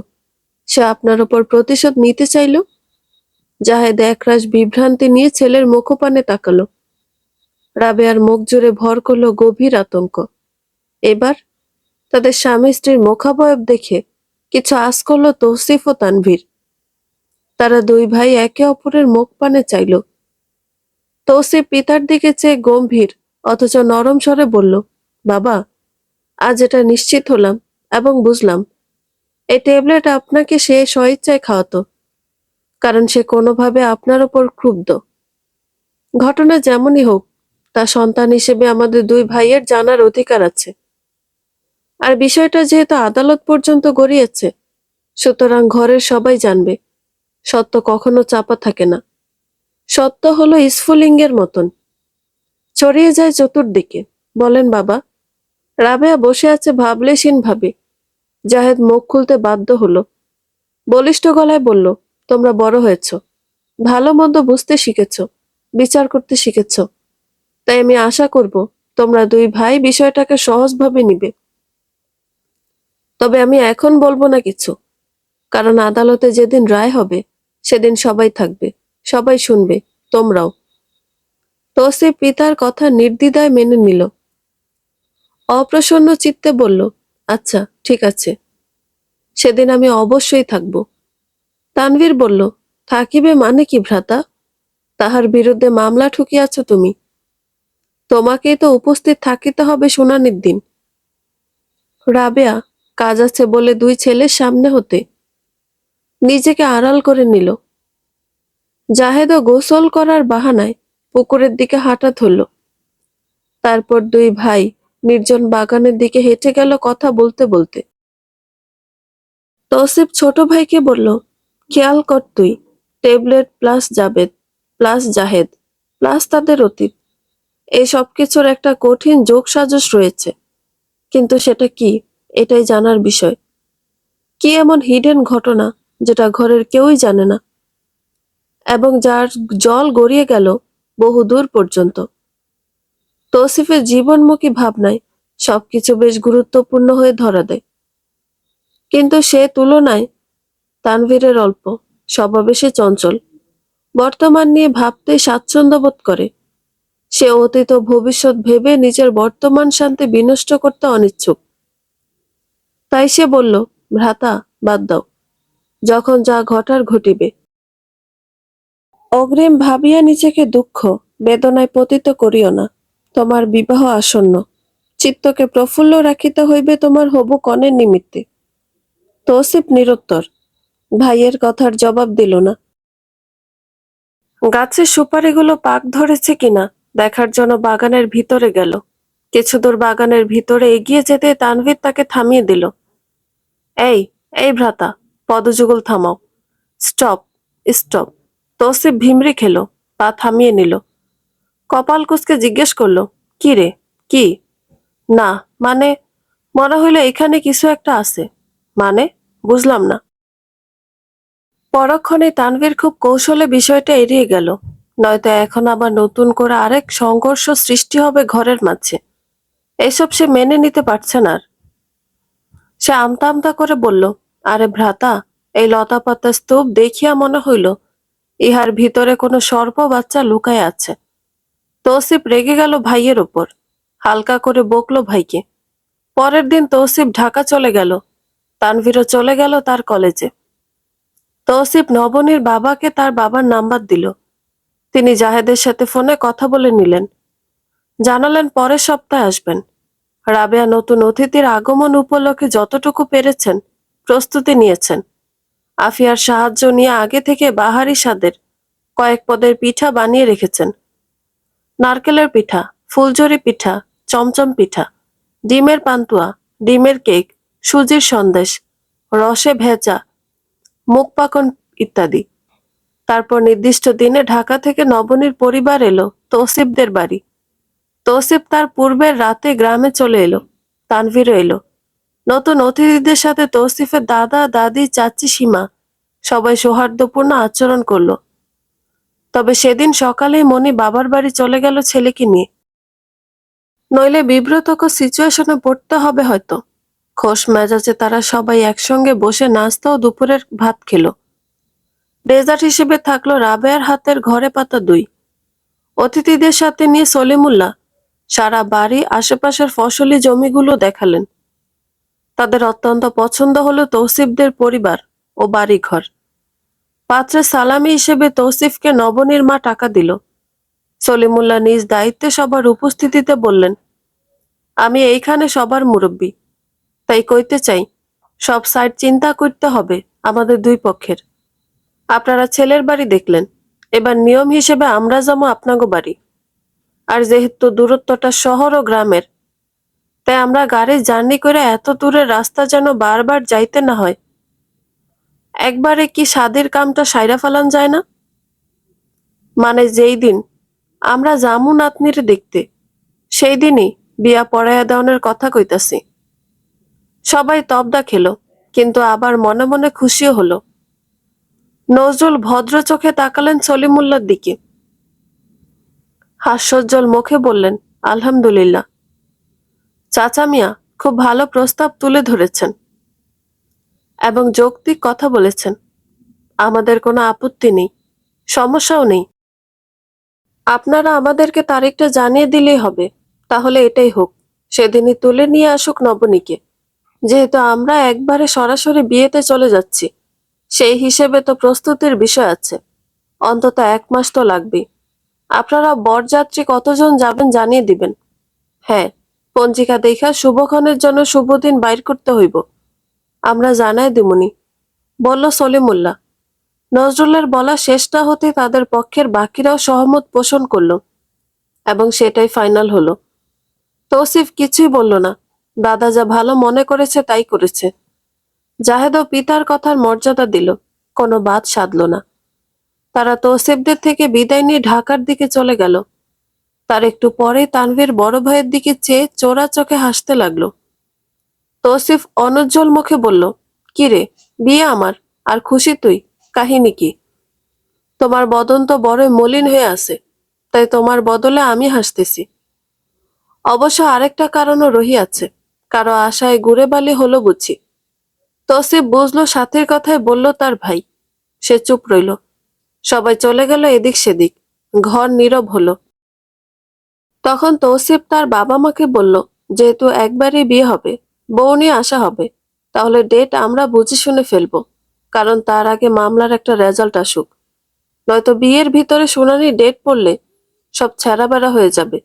সে আপনার ওপর প্রতিশোধ নিতে চাইল? জাহেদ একরাশ বিভ্রান্তি নিয়ে ছেলের মুখপানে তাকালো। রাবেয়ার মুখ জুড়ে ভর করলো গভীর আতঙ্ক। এবার তাদের স্বামী স্ত্রীর মুখাবয়ব দেখে কিছু আঁচ করলো তৌসিফ ও তানভীর। তারা দুই ভাই একে অপরের মুখ পানে চাইল। তৌসিফ পিতার দিকে চেয়ে গম্ভীর অথচ নরম স্বরে বলল, বাবা, আজ এটা নিশ্চিত হলাম এবং বুঝলাম, এই ট্যাবলেট আপনাকে সে স্বইচ্ছায় খাওয়াতো, কারণ সে কোনোভাবে আপনার ওপর ক্ষুব্ধ। ঘটনা যেমনই হোক, তার সন্তান হিসেবে আমাদের দুই ভাইয়ের জানার অধিকার আছে। আর বিষয়টা যেহেতু আদালত পর্যন্ত গড়িয়েছে, সুতরাং ঘরের সবাই জানবে। সত্য কখনো চাপা থাকে না। সত্য হলো স্ফুলিঙ্গের মতন, ছড়িয়ে যায় চতুর্দিকে। বলেন বাবা। রাবেয়া বসে আছে ভাবলেশীন ভাবে। জাহেদ মুখ খুলতে বাধ্য হলো। বলিষ্ঠ গলায় বলল, তোমরা বড় হয়েছ, ভালো মন্দ বুঝতে শিখেছ, বিচার করতে শিখেছ। তাই আমি আশা করব তোমরা দুই ভাই বিষয়টাকে সহজভাবে নিবে। তবে আমি এখন বলবো না কিছু, কারণ আদালতে যেদিন রায় হবে সেদিন সবাই থাকবে, সবাই শুনবে, তোমরাও। তৌসিফ পিতার কথা নির্দ্বিধায় মেনে নিল। অপ্রসন্ন চিত্তে বলল, আচ্ছা ঠিক আছে, সেদিন আমি অবশ্যই থাকব। তানভীর বলল, থাকিবে মানে কি ভ্রাতা? তাহার বিরুদ্ধে মামলা ঠুকিয়াছ তুমি, তোমাকেই তো উপস্থিত থাকিতে হবে শুনানির দিন। রাবেয়া কাজ আছে বলে দুই ছেলের সামনে হতে নিজেকে আড়াল করে নিল। জাহেদও গোসল করার বাহানায় পুকুরের দিকে হাঁটা ধরল। তারপর দুই ভাই নির্জন বাগানের দিকে হেঁটে গেল কথা বলতে বলতে। তৌসিফ ছোট ভাইকে বলল, খেয়াল কর তুই, tablet plus Javed plus Zahed plus তাদের অতীত, এই সব কিছুর একটা কঠিন যোগসাজশ রয়েছে। কিন্তু সেটা কি, এটাই জানার বিষয়। কি এমন হিডেন ঘটনা যেটা ঘরের কেউই জানে না, এবং যার জল গড়িয়ে গেল বহু দূর পর্যন্ত। তৌসিফের জীবনমুখী ভাবনায় সবকিছু বেশ গুরুত্বপূর্ণ হয়ে ধরা দেয়, কিন্তু সে তুলনায় তানভীরের অল্প, স্বভাবে সে চঞ্চল, বর্তমান নিয়ে ভাবতে স্বাচ্ছন্দ্য বোধ করে। সে অতীত ও ভবিষ্যৎ ভেবে নিজের বর্তমান শান্তি বিনষ্ট করতে অনিচ্ছুক। তাই সে বলল, ভ্রাতা, বাদ দাও, যখন যা ঘটার ঘটিবে। অগ্রিম ভাবিয়া নিজেকে দুঃখ বেদনায় পতিত করিও না। তোমার বিবাহ আসন্ন, চিত্তকে প্রফুল্ল রাখিতে হইবে তোমার হবু কনের নিমিত্তে। তৌসিফ নিরুত্তর, ভাইয়ের কথার জবাব দিল না। গাছের সুপারিগুলো পাক ধরেছে কিনা দেখার জন্য বাগানের ভিতরে গেল। কিছু দূর বাগানের ভিতরে এগিয়ে যেতে তানভীর তাকে থামিয়ে দিল। এই এই ভ্রাতা, পদযুগল থামাও। Stop, stop. তৌসিফ ভিমরি খেলো, পা থামিয়ে নিল। কপাল কুঁচকে জিজ্ঞেস করলো, কি রে, কি? না, মানে, মনে হইল এখানে কিছু একটা আছে। মানে, বুঝলাম না। পরক্ষণে তানভীর খুব কৌশলে বিষয়টা এড়িয়ে গেল, নয়তো এখন আবার নতুন করে আরেক সংঘর্ষ সৃষ্টি হবে ঘরের মাঝে। এসব সে মেনে নিতে পারছে না আর। সে আমতা আমতা করে বলল, আরে ভ্রাতা, এই লতাপাতা স্তূপ দেখিয়া মনে হইল ইহার ভিতরে কোনো সর্প বাচ্চা লুকায় আছে। তৌসিফ রেগে গেল ভাইয়ের ওপর, হালকা করে বকলো ভাইকে। পরের দিন তৌসিফ ঢাকা চলে গেল, তানভীরও চলে গেল তার কলেজে। তৌসিফ নবনীর বাবাকে তার বাবার নাম্বার দিল। তিনি জাহেদের সাথে ফোনে কথা বলে নিলেন, জানালেন পরের সপ্তাহে আসবেন। রাবেয়া নতুন অতিথির আগমন উপলক্ষে যতটুকু পেরেছেন প্রস্তুতি নিয়েছেন। আফিয়ার সাহায্য নিয়ে আগে থেকে বাহারি স্বাদের কয়েক পদের পিঠা বানিয়ে রেখেছেন। নারকেলের পিঠা, ফুলঝুরি পিঠা, চমচম পিঠা, ডিমের পান্তুয়া, ডিমের কেক, সুজির সন্দেশ, রসে ভেজা মুখ পাকন ইত্যাদি। তারপর নির্দিষ্ট দিনে ঢাকা থেকে নবনীর পরিবার এলো তৌসিফদের বাড়ি। তৌসিফ তার পূর্বের রাতে গ্রামে চলে এলো, তানভীরও এলো। নতুন অতিথিদের সাথে তৌসিফের দাদা, দাদি, চাচি, সীমা সবাই সৌহার্দ্যপূর্ণ আচরণ করলো। তবে সেদিন সকালেই মনি বাবার বাড়ি চলে গেল ছেলেকে নিয়ে। নইলে বিব্রতকর সিচুয়েশনে পড়তে হবে হয়তো। খোশ মেজাজে তারা সবাই একসঙ্গে বসে নাস্তা ও দুপুরের ভাত খেলো। ডেজার্ট হিসেবে থাকলো রাবেয়ার হাতের ঘরে পাতা দই। অতিথিদের সাথে নিয়ে সলিমুল্লাহ সারা বাড়ি আশেপাশের ফসলি জমিগুলো দেখালেন। তাদের অত্যন্ত পছন্দ হলো তৌসিফদের পরিবার ও বাড়িঘর। পাত্রে সালামি হিসেবে তৌসিফকে নবনীর মা টাকা দিল। সলিমুল্লাহ নিজ দায়িত্বে সবার উপস্থিতিতে বললেন, আমি এইখানে সবার মুরব্বী, তাই কইতে চাই, সব সাইড চিন্তা করতে হবে আমাদের দুই পক্ষের। আপনারা ছেলের বাড়ি দেখলেন, এবার নিয়ম হিসেবে আমরা যাবো আপনাগো বাড়ি। আর যেহেতু দূরত্বটা শহর ও গ্রামের, তাই আমরা গাড়ি জার্নি করে এত দূরের রাস্তা যেন বারবার যাইতে না হয়। একবারে কি স্বাদের কামটা সাইরা ফেলান যায় না? মানে যেই দিন আমরা জামু নাতনিরে দেখতে, সেই দিনই বিয়া পড়াইয়া দেওয়ানোর কথা কইতাছি। সবাই তবদা খেলো, কিন্তু আবার মনে মনে খুশিও হলো। নজরুল ভদ্র চোখে তাকালেন সলিমুল্লার দিকে, হাস্যোজ্জ্বল মুখে বললেন, আলহামদুলিল্লাহ। চাচা মিয়া খুব ভালো প্রস্তাব তুলে ধরেছেন এবং যৌক্তিক কথা বলেছেন। আমাদের কোনো আপত্তি নেই, সমস্যাও নেই। আপনারা আমাদেরকে তারিখটা জানিয়ে দিলেই হবে, তাহলে এটাই হোক। সেদিনই তুলে নিয়ে আসুক নবনীকে। যেহেতু আমরা একবারে সরাসরি বিয়েতে চলে যাচ্ছি, সেই হিসেবে তো প্রস্তুতির বিষয় আছে। অন্তত 1 মাস তো লাগবেই। আপনারা বরযাত্রী কতজন যাবেন জানিয়ে দিবেন। হ্যাঁ, পঞ্জিকা দেখা শুভক্ষণের জন্য শুভ দিন বাইর করতে হইব। আমরা জানাই দিমুনি, বলল সলিমুল্লাহ। নজরুলের বলা শেষ না হতে তাদের পক্ষের বাকিরাও সহমত পোষণ করল এবং সেটাই ফাইনাল হলো। তৌসিফ কিছুই বলল না, দাদা যা ভালো মনে করেছে তাই করেছে। জাহেদও পিতার কথার মর্যাদা দিল, কোনো বাদ সাধল না। তারা তৌসিফদের থেকে বিদায় নিয়ে ঢাকার দিকে চলে গেল। তার একটু পরে তানভীর বড় ভাইয়ের দিকে চেয়ে চোরা চোখে হাসতে লাগলো। তৌসিফ অনুজ্জ্বল মুখে বলল, কি রে, বিয়ে আমার, আর খুশি তুই? কাহিনী কি? তোমার বদন তো বড়ই মলিন হয়ে আছে, তাই তোমার বদলে আমি হাসতেছি। অবশ্য আরেকটা কারণও রহিয়াছে, কারো আশায় গুড়ে বালি হলো বুঝি। তৌসিফ বুঝলো সাথীর কথাই বলল তার ভাই। সে চুপ রইল। সবাই চলে গেল এদিক সেদিক। ঘর নীরব হলো। তখন তৌসিফ তার বাবা মাকে বলল, যেহেতু একবারই বিয়ে হবে, বউ নিয়ে আসা হবে, তাহলে ডেট আমরা বুঝে শুনে ফেলবো, কারণ তার আগে মামলার একটা রেজাল্ট আসুক। নয়তো বিয়ের ভিতরে শুনানি ডেট পড়লে সব ছেঁড়াবেড়া হয়ে যাবে।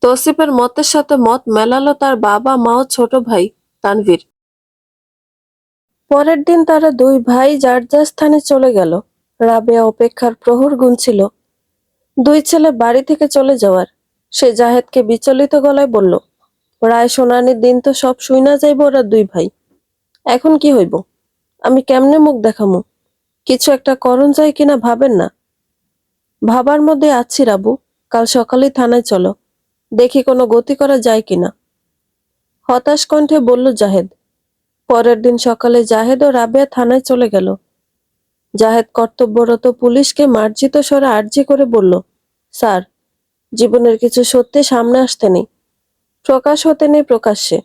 তৌসিফের মতের সাথে মত মেলালো তার বাবা মা ও ছোট ভাই তানভীর। পরের দিন তারা দুই ভাই যার যার স্থানে চলে গেল। রাবেয়া অপেক্ষার প্রহর গুনছিল দুই ছেলে বাড়ি থেকে চলে যাওয়ার। সে জাহেদকে বিচলিত গলায় বলল, রায় শুনানির দিন তো সব শুইনা যাইব ওরা দুই ভাই। এখন কি হইব? আমি কেমনে মুখ দেখামু? কিছু একটা করণ যায় কিনা ভাবেন না? ভাবার মধ্যে আছি রাবু, কাল সকালেই থানায় চলো, দেখি কোনো গতি করা যায় কিনা। হতাশ কণ্ঠে বলল জাহেদ। পরের দিন সকালে জাহেদ ও রাবেয়া থানায় চলে গেল। জাহেদ কর্তব্যরত পুলিশকে মার্জিত স্বরে আর্জি করে বলল, স্যার, জীবনের কিছু সত্যি সামনে আসতে নেই, প্রকাশ হতে নেই প্রকাশ্যে,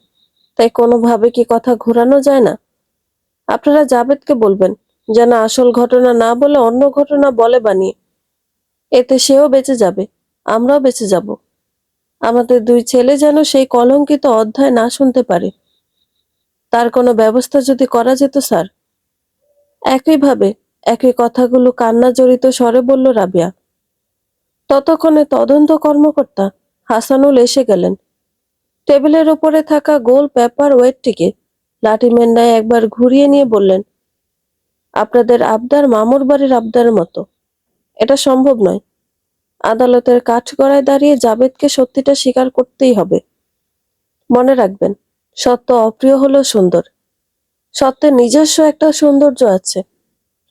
তাই কোনোভাবে কি কথা ঘোরানো যায় না? আপনারা জাবেদকে বলবেন যেন আসল ঘটনা না বলে অন্য ঘটনা বলে বানিয়ে। এতে সেও বেঁচে যাবে, আমরাও বেঁচে যাব। আমাদের দুই ছেলে যেন সেই কলঙ্কিত অধ্যায় না শুনতে পারে। তার কোনো ব্যবস্থা যদি করা যেত স্যার। একইভাবে একই কথাগুলো কান্না জড়িত স্বরে বলল রাবিয়া। ততক্ষণে তদন্ত কর্মকর্তা হাসানুল এসে গেলেন। টেবিলের উপরে থাকা গোল পেপার ওয়েটটিকে লাঠি মেন্ডায় একবার ঘুরিয়ে নিয়ে বললেন, আপনাদের আবদার মামুর বাড়ির আবদারের মতো। এটা সম্ভব নয়। আদালতের কাঠগড়ায় দাঁড়িয়ে জাবেদকে সত্যিটা স্বীকার করতেই হবে। মনে রাখবেন, সত্য অপ্রিয় হলেও সুন্দর। সত্যের নিজস্ব একটা সৌন্দর্য আছে,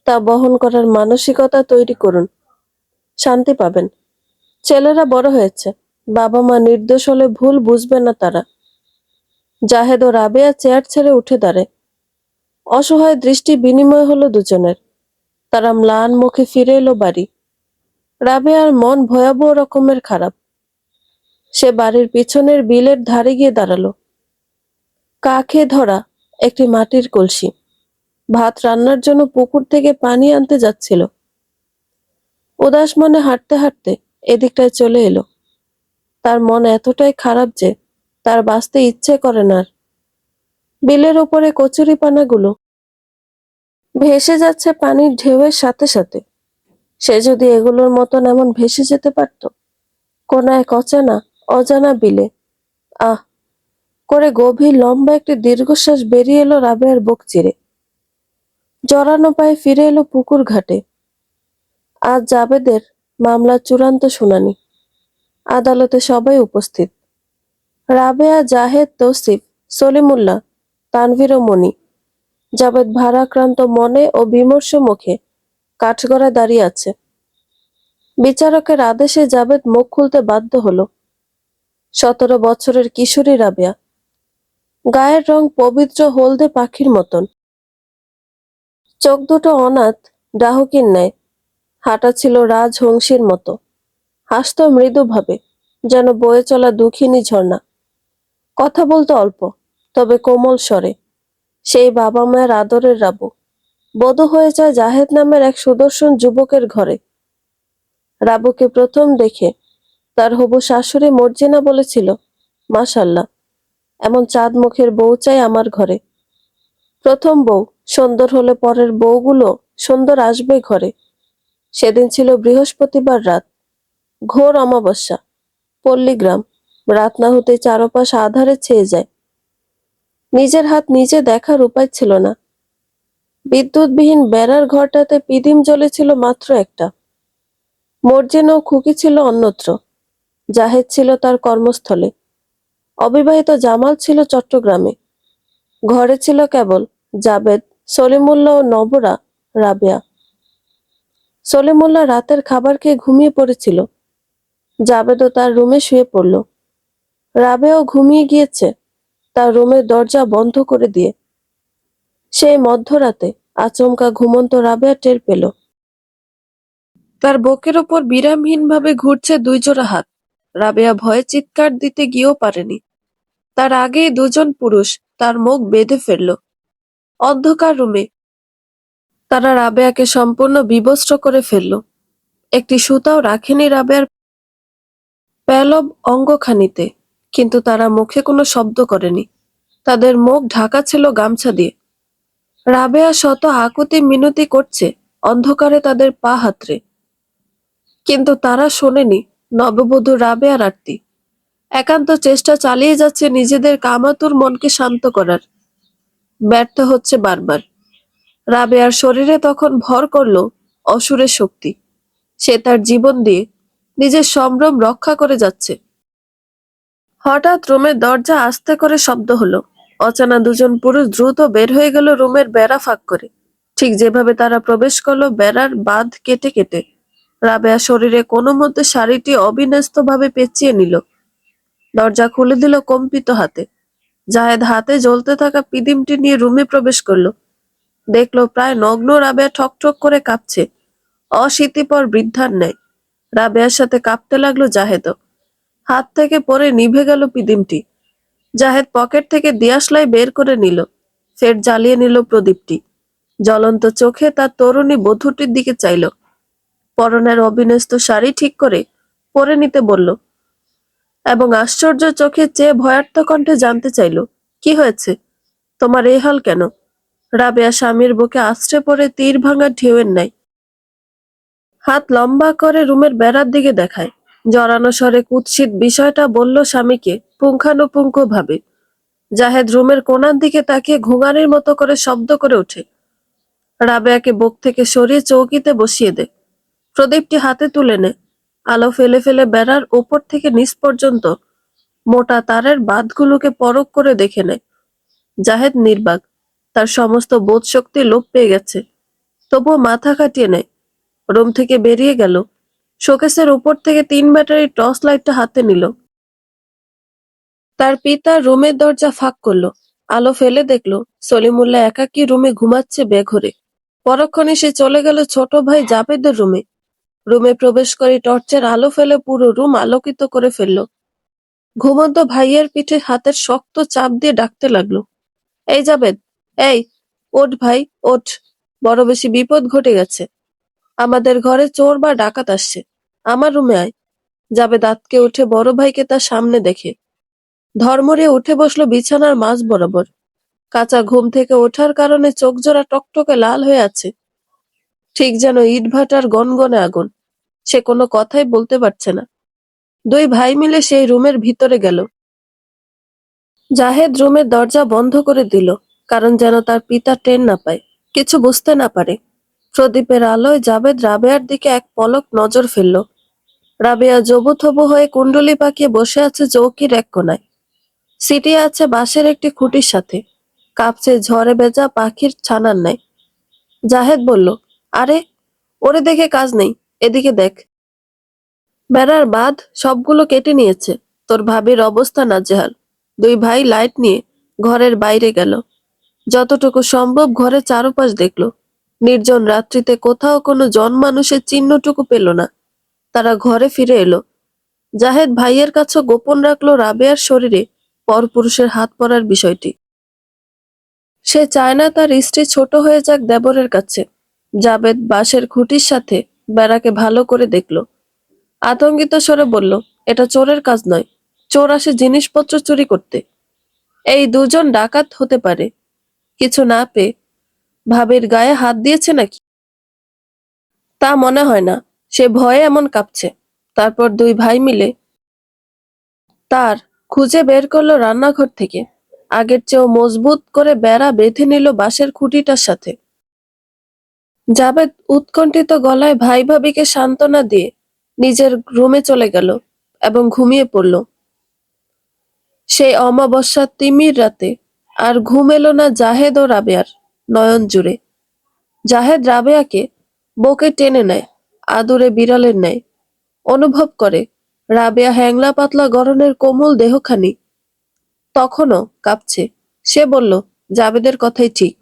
তা বহন করার মানসিকতা তৈরি করুন, শান্তি পাবেন। ছেলেরা বড় হয়েছে, বাবা মা নির্দোষ হলে ভুল বুঝবে না তারা। জাহেদ ও রাবেয়া চেয়ার ছেড়ে উঠে দাঁড়ায়। অসহায় দৃষ্টি বিনিময় হলো দুজনের। তারা ম্লান মুখে ফিরে এলো বাড়ি। রাবেয়ার মন ভয়াবহ রকমের খারাপ। সে বাড়ির পিছনের বিলের ধারে গিয়ে দাঁড়ালো। কাকে ধরা একটি মাটির কলসি ভাত রান্নার জন্য পুকুর থেকে পানি আনতে যাচ্ছিল। উদাস মনে হাঁটতে হাঁটতে এদিকটায় চলে এলো। তার মন এতটাই খারাপ যে তার বাঁচতে ইচ্ছে করে না আর। বিলের উপরে কচুরিপানাগুলো ভেসে যাচ্ছে পানির ঢেউয়ের সাথে সাথে। সে যদি এগুলোর মতন এমন ভেসে যেতে পারত কোন এক অচেনা অজানা বিলে। আহ করে গভীর লম্বা একটি দীর্ঘশ্বাস বেরিয়ে এলো রাবেয়ার বুক চিরে। জড়ানো পায়ে ফিরে এলো পুকুর ঘাটে। আজ জাবেদের মামলার চূড়ান্ত শুনানি। আদালতে সবাই উপস্থিত। রাবেয়া, জাহেদ, তৌসিফ, সলিমুল্লাহ, তানভীর ও মনি। জাবেদ ভারাক্রান্ত মনে ও বিমর্ষ মুখে কাঠগড়ায় দাঁড়িয়ে আছে। বিচারকের আদেশে জাবেদ মুখ খুলতে বাধ্য হলো। 17 বছরের কিশোরী রাবেয়া। গায়ের রং পবিত্র হলদে পাখির মতন। চোখ দুটো অনাথ ডাহকির ন্যায়। হাঁটা ছিল রাজহংসীর মতো। হাসত মৃদুভাবে, যেন বয়ে চলা দুঃখিনী ঝর্ণা। কথা বলতো অল্প, তবে কোমল স্বরে। সেই বাবা মায়ের আদরের রাবু। বধূ হয়ে যায় জাহেদ নামের এক সুদর্শন যুবকের ঘরে। রাবুকে প্রথম দেখে তার হবু শাশুড়ি মর্জিনা বলেছিল, মাশাল্লাহ, এমন চাঁদ মুখের বউ চাই আমার ঘরে। প্রথম বউ সুন্দর হলে পরের বউগুলো সুন্দর আসবে ঘরে। সেদিন ছিল বৃহস্পতিবার রাত, ঘোর অমাবস্যা। পল্লীগ্রাম। রাত না হতে চারপাশ আধারে ছেয়ে যায়। নিজের হাত নিজে দেখার উপায় ছিল না। বিদ্যুৎবিহীন বেড়ার ঘরটাতে পিদিম জ্বলেছিল মাত্র একটা। মর্জিনা ও খুকি ছিল অন্যত্র। জাহেদ ছিল তার কর্মস্থলে। অবিবাহিত জামাল ছিল চট্টগ্রামে। ঘরে ছিল কেবল জাবেদ, সলিমুল্লাহ ও নবরা, রাবেয়া। সলিমুল্লাহ রাতের খাবার খেয়ে ঘুমিয়ে পড়েছিল। জাবেদও তার রুমে শুয়ে পড়ল। রাবেয়াও ঘুমিয়ে গিয়েছে, তার রুমের দরজা বন্ধ করে দিয়ে। সেই মধ্যরাতে আচমকা ঘুমন্ত রাবেয়া টের পেল তার বুকের ওপর বিরামহীনভাবে ঘুরছে দুই জোড়া হাত। রাবেয়া ভয়ে চিৎকার দিতে গিয়েও পারেনি। তার আগেই দুজন পুরুষ তার মুখ বেঁধে ফেলল। অন্ধকার রুমে তারা রাবেয়াকে সম্পূর্ণ বিবস্ত্র করে ফেলল। একটি সুতাও রাখেনি রাবেয়ার পেলব অঙ্গখানিতে, কিন্তু তারা মুখে কোনো শব্দ করেনি। তাদের মুখ ঢাকা ছিল গামছা দিয়ে। রাবেয়া শত আকুতি মিনতি করছে অন্ধকারে তাদের পা হাতড়ে, কিন্তু তারা শোনেনি নববধূ রাবেয়ার আরতি। একান্ত চেষ্টা চালিয়ে যাচ্ছে নিজেদের কামাতুর মনকে শান্ত করার, ব্যর্থ হচ্ছে বারবার। রাবেয়ার শরীরে তখন ভর করল অসুরের শক্তি। সে তার জীবন দিয়ে নিজের সম্ভ্রম রক্ষা করে যাচ্ছে। হঠাৎ রুমের দরজা আস্তে করে শব্দ হলো। অচেনা দুজন পুরুষ দ্রুত বের হয়ে গেল রুমের বেড়া ফাঁক করে। ঠিক যেভাবে তারা প্রবেশ করলো বেড়ার বাঁধ কেটে কেটে, রাবেয়া শরীরে কোনো মতে শাড়িটি অবিন্যস্তভাবে পেঁচিয়ে নিল। দরজা খুলে দিল কম্পিত হাতে। জাহেদ হাতে জ্বলতে থাকা পিদিমটি নিয়ে রুমে প্রবেশ করলো। দেখলো প্রায় নগ্ন রাবেয়া ঠকঠক করে কাঁপছে, অশীতিপর বৃদ্ধার ন্যায়। রাবেয়ার সাথে কাঁপতে লাগলো জাহেদও। হাত থেকে পড়ে নিভে গেল পিদিমটি। জাহেদ পকেট থেকে দিয়াশলাই বের করে নিল, ফের জ্বালিয়ে নিল প্রদীপটি। জ্বলন্ত চোখে তার তরুণী বধূটির দিকে চাইল। পরনের অবিন্যস্ত শাড়ি ঠিক করে পরে নিতে বলল এবং আশ্চর্য চোখে চেয়ে ভয়ার্থ কণ্ঠে জানতে চাইল, কি হয়েছে, তোমার এই হাল কেন? রাবেয়া স্বামীর বুকে আছড়ে পড়ে তীর ভাঙা ঢেউয়ের ন্যায় হাত লম্বা করে রুমের বেড়ার দিকে দেখায়। জড়ানো স্বরে কুৎসিত বিষয়টা বলল স্বামীকে পুঙ্খানুপুঙ্খ ভাবে। জাহেদ রুমের কোণার দিকে তাকিয়ে ঘুঙানির মতো করে শব্দ করে ওঠে, রাবেয়াকে বুক থেকে সরিয়ে চৌকিতে বসিয়ে দে। প্রদীপটি হাতে তুলে নে। আলো ফেলে ফেলে বেড়ার ওপর থেকে নিচ পর্যন্ত মোটা তারের বাঁধগুলোকে পরখ করে দেখে নেয়। জাহেদ নির্বাক, তার সমস্ত বোধ শক্তি লোপ পেয়ে গেছে। তবুও মাথা কাটিয়ে নেয়। রুম থেকে বেরিয়ে গেল। শোকেসের উপর থেকে 3 ব্যাটারি টর্চ লাইটটা হাতে নিল। তার পিতা রুমের দরজা ফাঁক করলো। আলো ফেলে দেখলো সলিমুল্লাহ একাকী রুমে ঘুমাচ্ছে বেঘরে। পরক্ষণে সে চলে গেল ছোট ভাই জাবেদের রুমে। রুমে প্রবেশ করে টর্চের আলো ফেলে পুরো রুম আলোকিত করে ফেলল। ঘুমন্ত ভাইয়ের পিঠে হাতের শক্ত চাপ দিয়ে ডাকতে লাগলো, এই জাবেদ, এই ওঠ ভাই, ওঠ। বড় বেশি বিপদ ঘটে গেছে। আমাদের ঘরে চোর বা ডাকাত আসছে। আমার রুমে আয়। জাবেদ আঁতকে উঠে বড় ভাইকে তার সামনে দেখে ধর্মরিয়ে উঠে বসলো বিছানার মাঝ বরাবর। কাঁচা ঘুম থেকে ওঠার কারণে চোখ জোড়া টকটকে লাল হয়ে আছে, ঠিক যেন ইটভাটার গনগনে আগুন। সে কোনো কথাই বলতে পারছে না। দুই ভাই মিলে সেই রুমের ভিতরে গেল। জাহেদ রুমের দরজা বন্ধ করে দিল, কারণ যেন তার পিতা টের না পায়, কিছু বুঝতে না পারে। প্রদীপের আলোয় জাবেদ রাবেয়ার দিকে এক পলক নজর ফেলল। রাবেয়া জবুথবু হয়ে কুণ্ডলি পাকিয়ে বসে আছে চৌকির এক কোনায়। সিটিয়ে আছে বাঁশের একটি খুঁটির সাথে, কাঁপছে ঝড়ে ভেজা পাখির ছানার ন্যায়। জাহেদ বলল, আরে, ওরে দেখে কাজ নেই, এদিকে দেখ। বেড়ার বাঁধ সবগুলো কেটে নিয়েছে। তোর ভাবির অবস্থা নাজেহাল। দুই ভাই লাইট নিয়ে ঘরের বাইরে গেল। যতটুকু সম্ভব ঘরের চারপাশ দেখল। নির্জন রাত্রিতে কোথাও কোনো জনমানুষের চিহ্নটুকু পেল না। তারা ঘরে ফিরে এলো। জাহেদ ভাইয়ের কাছে গোপন রাখলো রাবেয়ার শরীরে পরপুরুষের হাত পড়ার বিষয়টি। সে চায় না তার স্ত্রী ছোট হয়ে যাক দেবরের কাছে। জাবেদ বাঁশের খুঁটির সাথে বেড়াকে ভালো করে দেখল। আতঙ্কিত স্বরে বলল, এটা চোরের কাজ নয়। চোর আসে জিনিসপত্র চুরি করতে। এই দুজন ডাকাত হতে পারে। কিছু না পেয়ে ভাবির গায়ে হাত দিয়েছে নাকি? তা মনে হয় না। সে ভয়ে এমন কাঁপছে। তারপর দুই ভাই মিলে তার খুঁজে বের করলো রান্নাঘর থেকে। আগের চেয়েও মজবুত করে বেড়া বেঁধে নিল বাঁশের খুঁটিটার সাথে। জাবেদ উৎকণ্ঠিত গলায় ভাই ভাবিকে সান্ত্বনা দিয়ে নিজের রুমে চলে গেল এবং ঘুমিয়ে পড়ল। সেই অমাবস্যার তিমির রাতে আর ঘুম এলো না জাহেদ ও রাবেয়ার নয়ন জুড়ে। জাহেদ রাবেয়াকে বুকে টেনে নেয়, আদুরে বিড়ালের ন্যায়। অনুভব করে রাবেয়া হ্যাংলা পাতলা গড়নের কোমল দেহখানি তখনও কাঁপছে। সে বলল, জাবেদের কথাই ঠিক।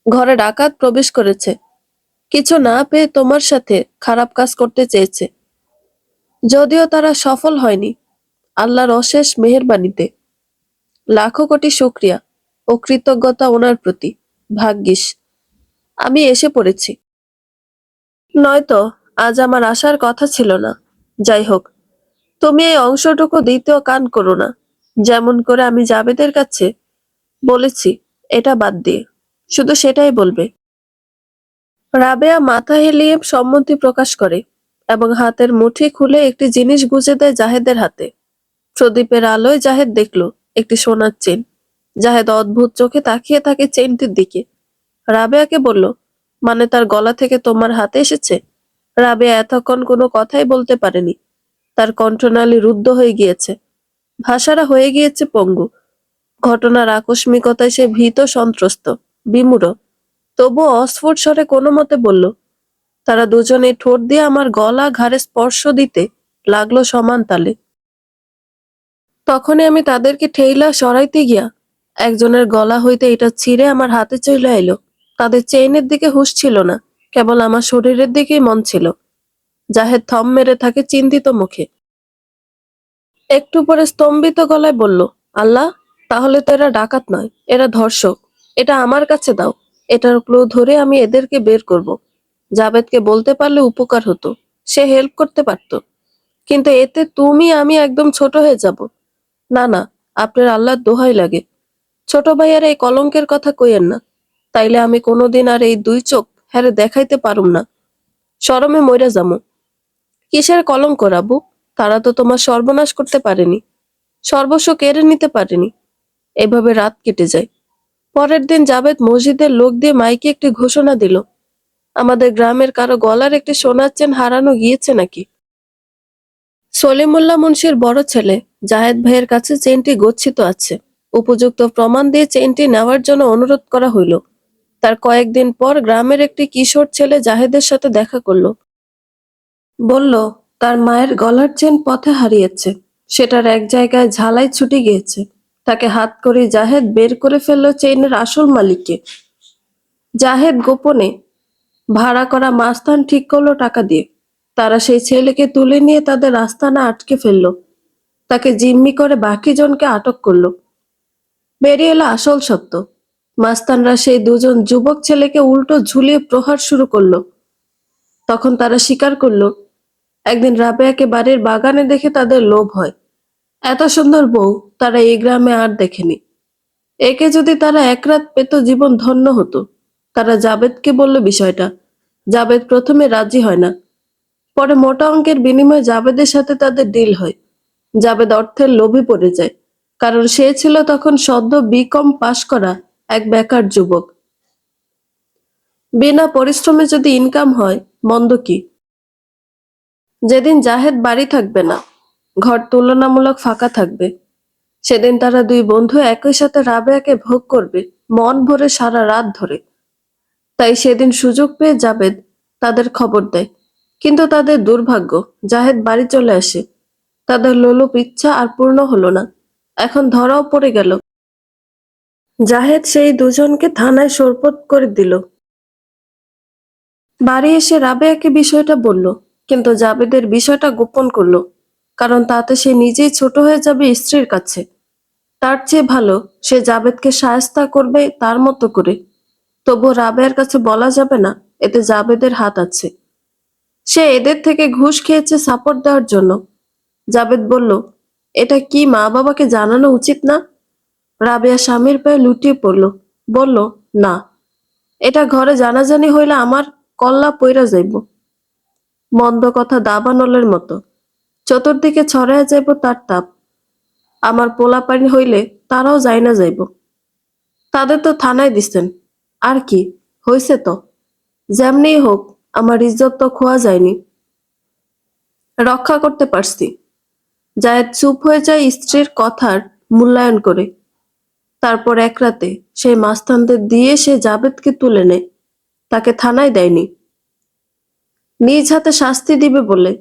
ঘরে ডাকাত প্রবেশ করেছে। কিছু না পেয়ে তোমার সাথে খারাপ কাজ করতে চেয়েছে। যদিও তারা সফল হয়নি, আল্লাহর অশেষ মেহেরবানিতে লাখো কোটি শুকরিয়া ও কৃতজ্ঞতা ওনার প্রতি। ভাগ্যিস আমি এসে পড়েছি, নয়তো আজ আমার আসার কথা ছিল না। যাই হোক, তুমি এই অংশটুকু দ্বিতীয় কান করো না। যেমন করে আমি জাবেদের কাছে বলেছি এটা বাদ দিয়ে, শুধু সেটাই বলবে। রাবেয়া মাথা হেলিয়ে সম্মতি প্রকাশ করে এবং হাতের মুঠি খুলে একটি জিনিস গুজে দেয় জাহেদের হাতে। প্রদীপের আলোয় জাহেদ দেখল একটি সোনার চেন। জাহেদ অদ্ভুত চোখে তাকিয়ে থাকে চেনটির দিকে। রাবেয়াকে বলল, মানে তার গলা থেকে তোমার হাতে এসেছে? রাবেয়া এতক্ষণ কোনো কথাই বলতে পারেনি। তার কণ্ঠনালী রুদ্ধ হয়ে গিয়েছে, ভাষারা হয়ে গিয়েছে পঙ্গু। ঘটনার আকস্মিকতায় সে ভীত, সন্ত্রস্ত, বিমূঢ়। তবুও অস্ফুট স্বরে কোনো মতে বলল, তারা দুজনে ঠোঁট দিয়ে আমার গলা ঘাড়ে স্পর্শ দিতে লাগলো সমান তালে। তখনই আমি তাদেরকে ঠেইলা সরাইতে গিয়া একজনের গলা হইতে এটা ছিঁড়ে আমার হাতে চলে এলো। তাদের চেইনের দিকে হুঁশ ছিল না, কেবল আমার শরীরের দিকেই মন ছিল। জাহেদ থম মেরে থাকে চিন্তিত মুখে। একটু পরে স্তম্ভিত গলায় বলল, আল্লাহ, তাহলে তো এরা ডাকাত নয়, এরা ধর্ষক। এটা আমার কাছে দাও। এটার ক্লু ধরে আমি এদেরকে বের করব। জাবেদকে বলতে পারলে উপকার হতো, সে হেল্প করতে পারত। কিন্তু এতে তুমি আমি একদম ছোট হয়ে যাব। না না, আপনার আল্লাহর দোহাই লাগে, ছোট ভাইয়ার এই কলঙ্কের কথা কইয়েন না। তাইলে আমি কোনোদিন আর এই দুই চোখ হ্যারে দেখাইতে পারুম না। শরমে মইরা যামু। কিসের কলঙ্ক রাবু? তারা তো তোমার সর্বনাশ করতে পারেনি, সর্বস্ব কেড়ে নিতে পারেনি। এভাবে রাত কেটে যায়। পরের দিন জাবেদ মসজিদের লোক দিয়ে মাইকে একটি ঘোষণা দিল, আমাদের গ্রামের কারো গলার একটি সোনার চেন হারানো গিয়েছে নাকি। সলিমুল্লাহ মুন্সির বড় ছেলে জাহেদ ভাইয়ের কাছে চেনটি গচ্ছিত আছে। উপযুক্ত প্রমাণ দিয়ে চেনটি নেওয়ার জন্য অনুরোধ করা হইল। তার কয়েকদিন পর গ্রামের একটি কিশোর ছেলে জাহেদের সাথে দেখা করল। বলল, তার মায়ের গলার চেন পথে হারিয়েছে। সেটার এক জায়গায় ঝালাই ছুটে গিয়েছে। তাকে হাত করে জাহেদ বের করে ফেলল চেইনের আসল মালিককে। জাহেদ গোপনে ভাড়া করা মাস্তান ঠিক করলো টাকা দিয়ে। তারা সেই ছেলেকে তুলে নিয়ে তাদের আস্তানা আটকে ফেলল। তাকে জিম্মি করে বাকি জনকে আটক করলো। বেরিয়ে এলো আসল সত্য। মাস্তানরা সেই দুজন যুবক ছেলেকে উল্টো ঝুলিয়ে প্রহার শুরু করলো। তখন তারা স্বীকার করলো, একদিন রাবেয়াকে বাড়ির বাগানে দেখে তাদের লোভ হয়। এত সুন্দর বউ তারা এই গ্রামে আর দেখেনি। একে যদি তারা এক রাত পেত, জীবন ধন্য হতো। তারা জাবেদকে বলল বিষয়টা। জাবেদ প্রথমে রাজি হয় না, পরে মোটা অঙ্কের বিনিময়ে জাবেদের সাথে তাদের ডিল হয়। জাবেদ অর্থের লোভে পড়ে যায়, কারণ সে ছিল তখন সদ্য বিকম পাশ করা এক বেকার যুবক। বিনা পরিশ্রমে যদি ইনকাম হয়, মন্দ কি? যেদিন জাহেদ বাড়ি থাকবে না, ঘর তুলনামূলক ফাঁকা থাকবে, সেদিন তারা দুই বন্ধু একই সাথে রাবেয়াকে ভোগ করবে মন ভরে সারা রাত ধরে। তাই সেদিন সুযোগ পেয়ে জাবেদ তাদের খবর দেয়। কিন্তু তাদের দুর্ভাগ্য, জাহেদ বাড়ি চলে আসে। তাদের লোলুপ ইচ্ছা আর পূর্ণ হলো না। এখন ধরাও পড়ে গেল। জাহেদ সেই দুজনকে থানায় সোপর্দ করে দিল। বাড়ি এসে রাবেয়াকে বিষয়টা বলল, কিন্তু জাবেদের বিষয়টা গোপন করলো, কারণ তাতে সে নিজেই ছোট হয়ে যাবে স্ত্রীর কাছে। তার চেয়ে ভালো সে জাবেদকে শায়েস্তা করবে তার মতো করে। তবু রাবেয়ার কাছে বলা যাবে না, এতে জাবেদের হাত আছে। সে এদের থেকে ঘুষ খেয়েছে সাপোর্ট দেওয়ার জন্য। জাবেদ বলল, এটা কি মা বাবাকে জানানো উচিত না? রাবেয়া স্বামীর পায়ে লুটিয়ে পড়ল, বলল, না, এটা ঘরে জানাজানি হইলে আমার কল্লা পইরা যাইব। মন্দ কথা দাবানলের মতো চতুর্দিকে ছড়াইয়া যাইব তার তাপ। আমার পোলাপানি হইলে তারাও যাই না যাইব। তাদের তো থানায় দিছেন, আর কি হইছে? তো যেমনি হোক, আমার ইজ্জত তো খোয়া যায়নি, রক্ষা করতে পারছি। জায়েদ চুপ হয়ে যায় স্ত্রীর কথার মূল্যায়ন করে। তারপর এক রাতে সেই মাস্তানদের দিয়ে সে জাবেদকে তুলে নেয়। তাকে থানায় দেয়নি। নিজ হাতে শাস্তি দিবে বলে।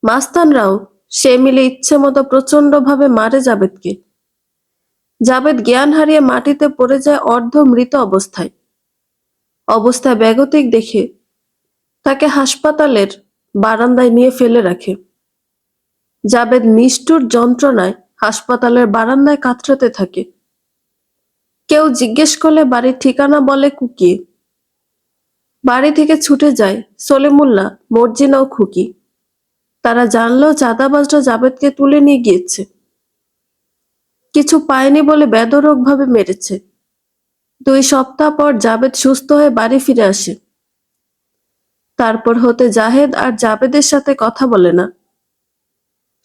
মাস্তানরাও সে মিলে ইচ্ছে মতো প্রচন্ড ভাবে মারে জাবেদকে। জাবেদ জ্ঞান হারিয়ে মাটিতে পড়ে যায় অর্ধ মৃত অবস্থায় বেগতিক দেখে তাকে হাসপাতালের বারান্দায় নিয়ে ফেলে রাখে। জাবেদ নিষ্ঠুর যন্ত্রণায় হাসপাতালের বারান্দায় কাতরাতে থাকে। কেউ জিজ্ঞেস করলে বাড়ির ঠিকানা বলে কুকিয়ে। বাড়ি থেকে ছুটে যায় সলিমুল্লাহ, মর্জিনা ও খুকি। তারা জানলেও চাঁদাবাজরা জাবেদকে তুলে নিয়ে গিয়েছে। কিছু পায়নি বলে বেধড়ক ভাবে মেরেছে। 2 সপ্তাহ পর জাবেদ সুস্থ হয়ে বাড়ি ফিরে আসে। তারপর হতে জাহেদ আর জাবেদের সাথে কথা বলে না।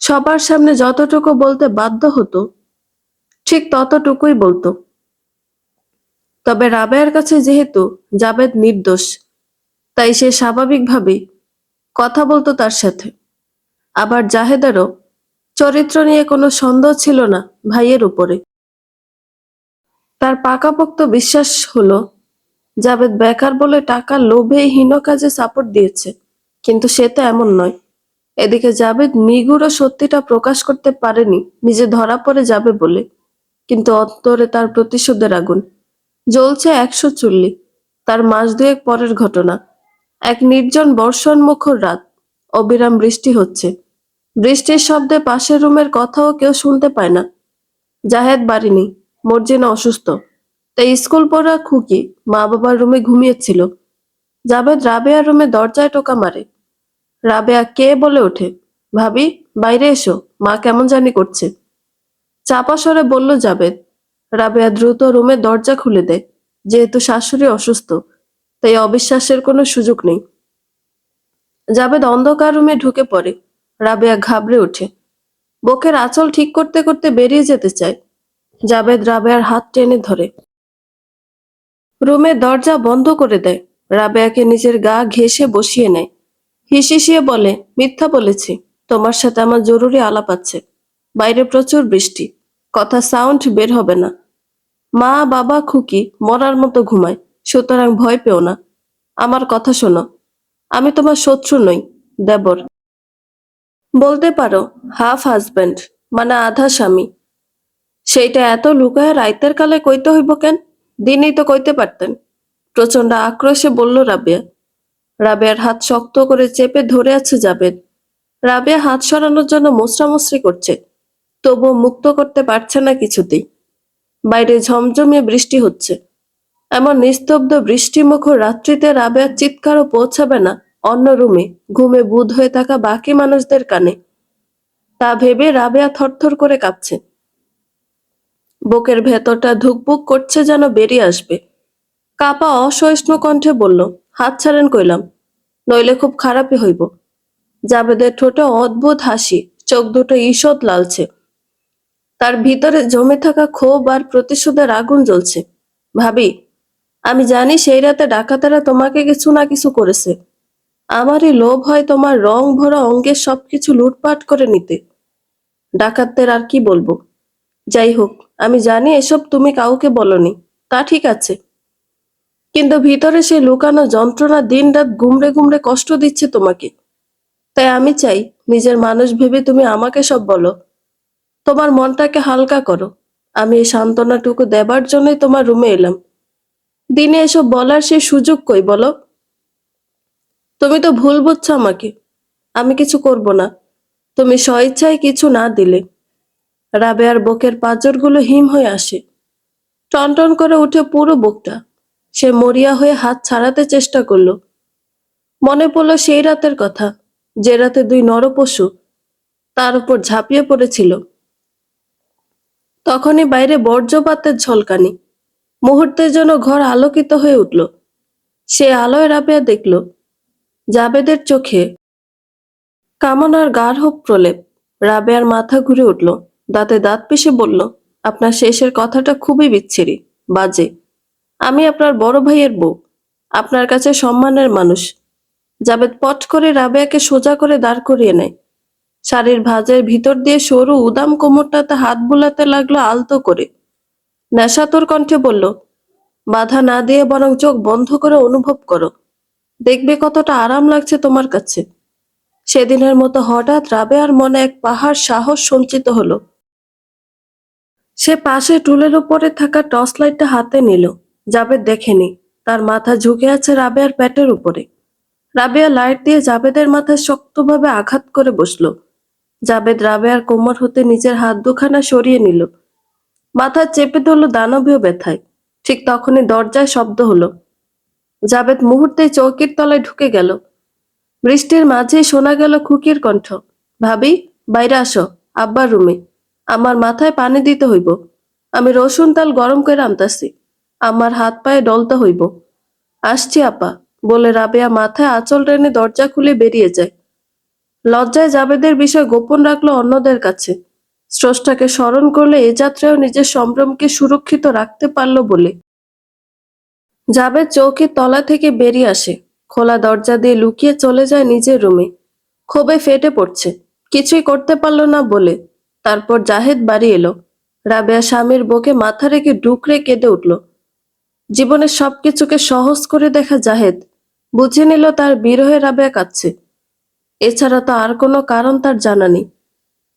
সবার সামনে যতটুকু বলতে বাধ্য হতো ঠিক ততটুকুই বলতো। তবে রাবেয়ার কাছে যেহেতু জাবেদ নির্দোষ, তাই সে স্বাভাবিকভাবেই কথা বলতো তার সাথে। আবার জাহেদেরও চরিত্র নিয়ে কোনো সন্দেহ ছিল না ভাইয়ের উপরে। তার পাকাপোক্ত বিশ্বাস হলো জাবেদ বেকার বলে টাকার লোভে হীন কাজে সাপোর্ট দিয়েছে, কিন্তু সে তো এমন নয়। এদিকে জাবেদ নিগূঢ় সত্যিটা প্রকাশ করতে পারেনি নিজে ধরা পড়ে যাবে বলে, কিন্তু অন্তরে তার প্রতিশোধের আগুন জ্বলছে 100 চুল্লি। তার মাস 2 পরের ঘটনা। এক নির্জন বর্ষণমুখর রাত। অবিরাম বৃষ্টি হচ্ছে। বৃষ্টির শব্দে পাশের রুমের কথাও কেউ শুনতে পায় না। জাহেদ বাড়ি নেই, মর্জিনা অসুস্থ, তাই স্কুল পড়া খুকি মা বাবার রুমে ঘুমিয়েছিল। জাবেদ রাবেয়ার রুমে দরজায় টোকা মারে। রাবেয়া কে বলে ওঠে, ভাবি বাইরে এসো, মা কেমন জানি করছে। চাপা স্বরে বলল জাবেদ। রাবেয়া দ্রুত রুমের দরজা খুলে দেয়। যেহেতু শাশুড়ি অসুস্থ, তাই অবিশ্বাসের কোনো সুযোগ নেই। জাবেদ অন্ধকার রুমে ঢুকে পড়ে। রাবেয়া ঘাবড়ে ওঠে। বুকের আঁচল ঠিক করতে করতে বেরিয়ে যেতে চায়। জাবেদ রাবেয়ার হাত টেনে ধরে রুমের দরজা বন্ধ করে দেয়। রাবেয়াকে নিজের গা ঘেঁষে বসিয়ে নেয়। হিসিয়ে বলে, মিথ্যা বলেছি, তোমার সাথে আমার জরুরি আলাপ আছে। বাইরে প্রচুর বৃষ্টি, কথা সাউন্ড বের হবে না। মা বাবা খুকি মরার মতো ঘুমায়, সুতরাং ভয় পেও না। আমার কথা শোনো, আমি তোমার শত্রু নই, দেবর। বলতে পারো হাফ হাজব্যান্ড, মানে আধা স্বামী। সেইটা এত লুকায় রাইতের কালে কইতে হইব কেন? দিনেই তো কইতে পারতেন। প্রচন্ড আক্রোশে বলল রাবেয়া। রাবেয়ার হাত শক্ত করে চেপে ধরে আছে জাবেদ। রাবেয়া হাত সরানোর জন্য মোছড়ামুছড়ি করছে, তবুও মুক্ত করতে পারছে না কিছুতেই। বাইরে ঝমঝমিয়ে বৃষ্টি হচ্ছে। এমন নিস্তব্ধ বৃষ্টিমুখর রাত্রিতে রাবেয়ার চিৎকারও পৌঁছাবে না অন্য রুমে ঘুমে বুঁদ হয়ে থাকা বাকি মানুষদের কানে। তা ভেবে রাবেয়া থরথর করে কাঁপছে। বুকের ভেতরটা ধুকপুক করছে, যেন বেরিয়ে আসবে। কাপা অসহিষ্ণু কণ্ঠে বলল, হাত ছাড়েন কইলাম, নইলে খুব খারাপই হইব। জাবেদের ঠোঁটে অদ্ভুত হাসি, চোখ দুটো ঈষৎ লালছে। তার ভিতরে জমে থাকা ক্ষোভ আর প্রতিশোধের আগুন জ্বলছে। ভাবি, আমি জানি সেই রাতে ডাকাতেরা তোমাকে কিছু না কিছু করেছে। আমারই লোভ হয় তোমার রং ভরা অঙ্গের সবকিছু লুটপাট করে নিতে। ডাকাতদের আর কি বলবো। যাই হোক, আমি জানি এসব তুমি কাউকে বলনি, তা ঠিক আছে, কিন্তু ভিতরে সেই লুকানো যন্ত্রণা দিনরাত গুমড়ে গুমড়ে কষ্ট দিচ্ছে তোমাকে। তাই আমি চাই নিজের মানুষ ভেবে তুমি আমাকে সব বলো, তোমার মনটাকে হালকা করো। আমি এই সান্ত্বনাটুকু দেবার জন্যই তোমার রুমে এলাম। দিনে এসব বলার সেই সুযোগ কই বলো? তুমি তো ভুল বুঝছো আমাকে। আমি কিছু করব না তুমি স্বইচ্ছায় কিছু না দিলে। রাবেয়ার বুকের পাঁজরগুলো হিম হয়ে আসে, টনটন করে উঠে পুরো বুকটা। সে মরিয়া হয়ে হাত ছাড়াতে চেষ্টা করলো। মনে পড়ল সেই রাতের কথা, যে রাতে 2 নরপশু তার উপর ঝাঁপিয়ে পড়েছিল। তখনই বাইরে বর্জ্যপাতের ঝলকানি। মুহূর্তের জন্য ঘর আলোকিত হয়ে উঠল। সে আলোয় রাবেয়া দেখল জাবেদের চোখে কামনার গাঢ় প্রলেপ। রাবেয়ার মাথা ঘুরে উঠল, দাঁতে দাঁত পিষে বলল, আপনার শেষের কথাটা খুবই বিচ্ছিরি, বাজে। আমি আপনার বড় ভাইয়ের বউ, আপনার কাছে সম্মানের মানুষ। জাবেদ পট করে রাবেয়াকে সোজা করে দাঁড় করিয়ে নেয়। শাড়ির ভাঁজের ভিতর দিয়ে সরু উদাম কোমরটাতে হাত বুলাতে লাগলো আলতো করে। নেশাতুর কণ্ঠে বলল, বাধা না দিয়ে বরং চোখ বন্ধ করে অনুভব করো। দেখবে কতটা আরাম লাগছে তোমার কাছে। সেদিনের মতো হঠাৎ রাবেয়ার মনে এক পাহাড় সাহস সঞ্চিত হলো। সে পাশে টুলের উপরে থাকা টর্চ লাইটটা হাতে নিল। জাবেদ দেখেনি, তার মাথা ঝুঁকে আছে রাবেয়ার পেটের উপরে। রাবেয়া লাইট দিয়ে জাবেদের মাথায় শক্তভাবে আঘাত করে বসলো। জাবেদ রাবেয়ার কোমর হতে নিজের হাত দুখানা সরিয়ে নিল। মাথা চেপে ধরল দানবীয় ব্যথায়। ঠিক তখনই দরজায় শব্দ হলো। জাবেদ মুহূর্তেই চৌকির তলায় ঢুকে গেল। বৃষ্টির মাঝেই শোনা গেল খুকির কণ্ঠ। ভাবি, বাইরে আসো, আব্বার রুমে। আমার মাথায় পানি দিতে হইব। আমি রসুন তেল গরম করে আনতাছি। আমার হাত পায়ে ডলতে হইব। আসছি আপা, বলে রাবেয়া মাথায় আঁচল টেনে দরজা খুলে বেরিয়ে যায়। লজ্জায় জাবেদের বিষয় গোপন রাখলো অন্যদের কাছে। স্রষ্টাকে স্মরণ করলে এ যাত্রায়ও নিজের সম্ভ্রমকে সুরক্ষিত রাখতে পারল বলে। জাবেদ চৌকির তলা থেকে বেরিয়ে আসে। খোলা দরজা দিয়ে লুকিয়ে চলে যায় নিজের রুমে। ক্ষোভে ফেটে পড়ছে, কিছুই করতে পারল না বলে। তারপর জাহেদ বাড়ি এলো। রাবেয়া স্বামীর বুকে মাথা রেখে ডুকরে কেঁদে উঠল। জীবনের সবকিছুকে সহজ করে দেখা জাহেদ বুঝে নিল তার বিরহে রাবেয়া কাঁদছে। এছাড়া তো আর কোনো কারণ তার জানা নেই।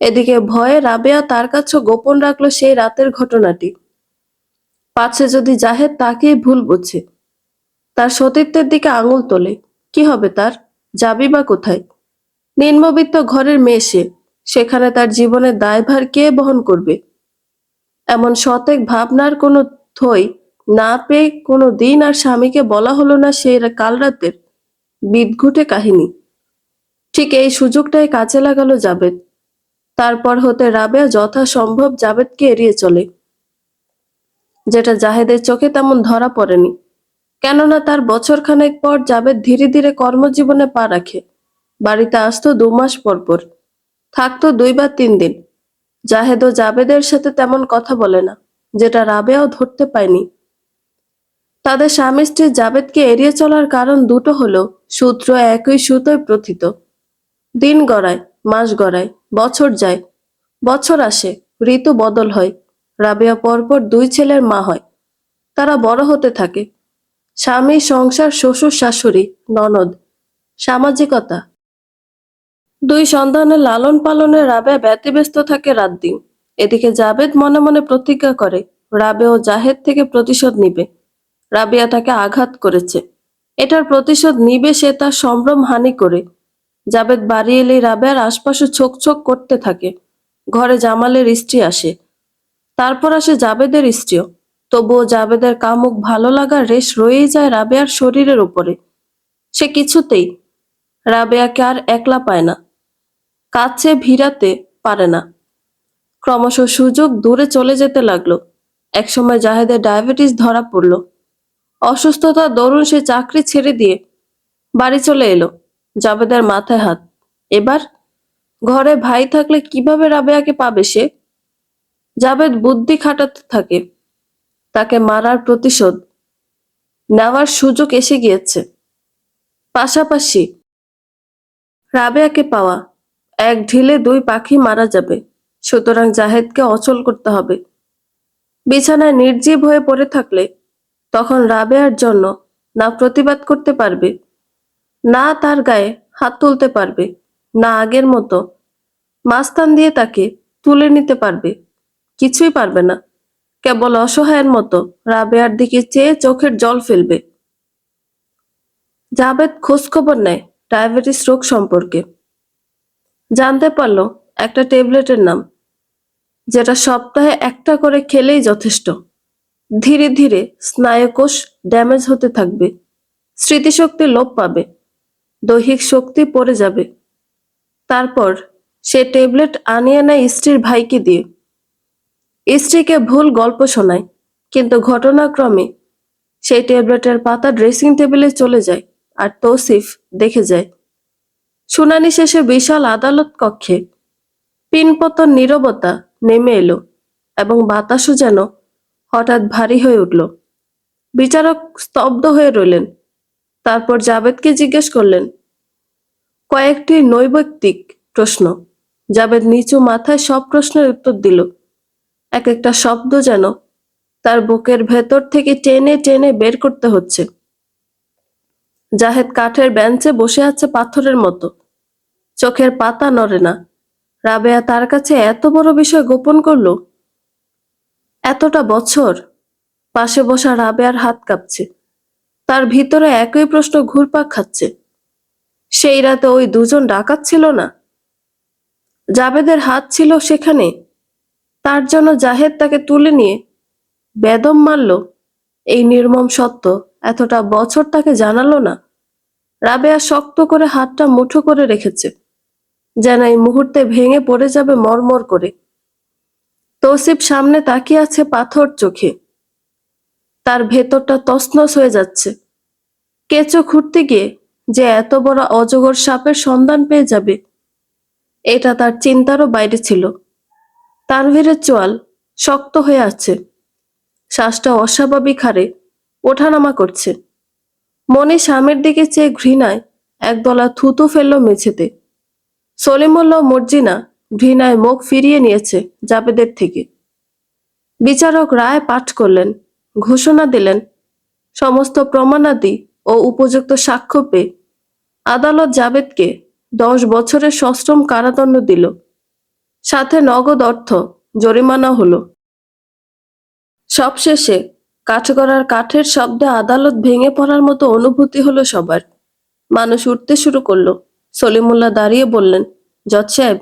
এদিকে ভয়ে রাবেয়া তার কাছে গোপন রাখলো সেই রাতের ঘটনাটি। পাছে যদি জাহেদ তাকেই ভুল বুঝে, তার সতীত্বের দিকে আঙুল তোলে, কি হবে তার? যাবি বা কোথায়? নিম্নবিত্ত ঘরের মেয়ে সে, সেখানে তার জীবনের দায়ভার কে বহন করবে? এমন সতেক ভাবনার কোনো থই না পেয়ে কোনো দিন আর স্বামীকে বলা হলো না সেই কাল রাতের বিদঘুটে কাহিনী। ঠিক এই সুযোগটাই কাজে লাগালো জাবেদ। তারপর হতে রাবেয়া যথাসম্ভব জাবেদকে এড়িয়ে চলে, যেটা জাহেদের চোখে তেমন ধরা পড়েনি। কেননা তার বছরখানেক পর জাবেদ ধীরে ধীরে কর্মজীবনে পা রাখে। বাড়িতে আসতো 2 মাস পর পর, থাকতো 2 বা 3 দিন। জাহেদ ও জাবেদের সাথে তেমন কথা বলে না, যেটা রাবেয়াও ধরতে পায়নি। তাদের স্বামী স্ত্রী জাবেদকে এড়িয়ে চলার কারণ দুটো হলো সূত্র একই সুতোয় প্রথিত। দিন গড়ায়, মাস গড়ায়, বছর যায়, বছর আসে, ঋতু বদল হয়। রাবেয়া পরপর 2 ছেলের মা হয়। তারা বড় হতে থাকে। স্বামী, সংসার, শ্বশুর শাশুড়ি, ননদ, সামাজিকতা, 2 সন্তানের লালন পালনে রাবেয়া ব্যতিব্যস্ত থাকে রাত দিন। এদিকে জাবেদ মনে মনে প্রতিজ্ঞা করে রাবে ও জাহেদ থেকে প্রতিশোধ নিবে। রাবেয়া তাকে আঘাত করেছে, এটার প্রতিশোধ নিবে সে তার সম্ভ্রম হানি করে। জাবেদ বাড়ি এলেই রাবেয়ার আশপাশে ছোক ছোক করতে থাকে। ঘরে জামালের স্ত্রী আসে, তারপর আসে জাবেদের স্ত্রীও। তবুও জাবেদের কামুক ভালো লাগার রেশ রয়েই যায় রাবেয়ার শরীরের উপরে। সে কিছুতেই রাবেয়াকে আর একলা পায় না, কাছে ভিড়াতে পারে না। ক্রমশ সুযোগ দূরে চলে যেতে লাগলো। একসময় জাহেদের ডায়াবেটিস ধরা পড়ল। অসুস্থতার দরুন সে চাকরি ছেড়ে দিয়ে বাড়ি চলে এলো। জাবেদের মাথায় হাত। এবার ঘরে ভাই থাকলে কিভাবে রাবেয়াকে পাবে সে? জাবেদ বুদ্ধি খাটাতে থাকে। তাকে মারার প্রতিশোধ নেওয়ার সুযোগ এসে গিয়েছে। পাশাপাশি রাবেয়াকে পাওয়া, এক ঢিলে 2 পাখি মারা যাবে। সুতরাং জাহেদকে অচল করতে হবে। বিছানায় নির্জীব হয়ে পড়ে থাকলে তখন রাবেয়ার জন্য না প্রতিবাদ করতে পারবে, না তার গায়ে হাত তুলতে পারবে, না আগের মতো মাস্তান দিয়ে তাকে তুলে নিতে পারবে। কিছুই পারবে না। কেবল অসহায়ের মতো রাবেয়ার দিকে চেয়ে চোখের জল ফেলবে। জাবেদ খোঁজখবর নেয় ডায়াবেটিস রোগ সম্পর্কে। জানতে পারল একটা ট্যাবলেটের নাম, যেটা সপ্তাহে একটা করে খেলেই যথেষ্ট। ধীরে ধীরে স্নায়ুকোষ ড্যামেজ হতে থাকবে, স্মৃতিশক্তি লোপ পাবে, দৈহিক শক্তি পড়ে যাবে। তারপর সে ট্যাবলেট আনিয়ে নেয় স্ত্রীর ভাইকে দিয়ে। স্ত্রীকে ভুল গল্প শোনায়, কিন্তু ঘটনাক্রমে সেই ট্যাবলেটের পাতা ড্রেসিং টেবিলে চলে যায় আর তৌসিফ দেখে যায়। শুনানি শেষে বিশাল আদালত কক্ষে পিনপতন নীরবতা নেমে এলো এবং বাতাসও যেন হঠাৎ ভারী হয়ে উঠল। বিচারক স্তব্ধ হয়ে রইলেন। তারপর জাবেদকে জিজ্ঞেস করলেন কয়েকটি নৈর্ব্যক্তিক প্রশ্ন। জাবেদ নিচু মাথায় সব প্রশ্নের উত্তর দিল। এক একটা শব্দ যেন তার বুকের ভেতর থেকে টেনে টেনে বের করতে হচ্ছে। জাহেদ কাঠের বেঞ্চে বসে আছে পাথরের মতো, চোখের পাতা নড়ে না। রাবেয়া তার কাছে এত বড় বিষয় গোপন করলো, এতটা বছর। পাশে বসা রাবেয়ার হাত কাঁপছে, তার ভিতরে একই প্রশ্ন ঘুরপাক খাচ্ছে। সেই রাতে ওই দুজন ডাকাত ছিল না? জাবেদের হাত ছিল সেখানে, তার জন্য জাহেদ তাকে তুলে নিয়ে বেদম মারল। এই নির্মম সত্য এতটা বছর তাকে জানালো না। রাবেয়া শক্ত করে হাতটা মুঠো করে রেখেছে, যেন এই মুহূর্তে ভেঙে পড়ে যাবে মরমর করে। তৌসিফ সামনে তাকিয়ে আছে পাথর চোখে, তার ভেতরটা তছনছ হয়ে যাচ্ছে। কেঁচো খুঁড়তে গিয়ে যে এত বড় অজগর সাপের সন্ধান পেয়ে যাবে, এটা তার চিন্তারও বাইরে ছিল। তানভীরের চোয়াল শক্ত হয়ে আছে, শ্বাসটা অস্বাভাবিক হারে ওঠানামা করছে। মনে স্বামীর দিকে চেয়ে ঘৃণায় একদলা থুতু ফেলল মেঝেতে। সলিমুল্লাহ মর্জিনা ঘৃণায় মুখ ফিরিয়ে নিয়েছে জাবেদের থেকে। বিচারক রায় পাঠ করলেন, ঘোষণা দিলেন, সমস্ত প্রমাণাদি ও উপযুক্ত সাক্ষ্য পেয়ে আদালত জাবেদকে 10 বছরের সশ্রম কারাদণ্ড দিল, সাথে নগদ অর্থ জরিমানা হলো। সবশেষে কাঠগড়ার কাঠের শব্দে আদালত ভেঙে পড়ার মতো অনুভূতি হলো সবার। মানুষ উঠতে শুরু করলো। সলিমুল্লাহ দাঁড়িয়ে বললেন, জজ সাহেব,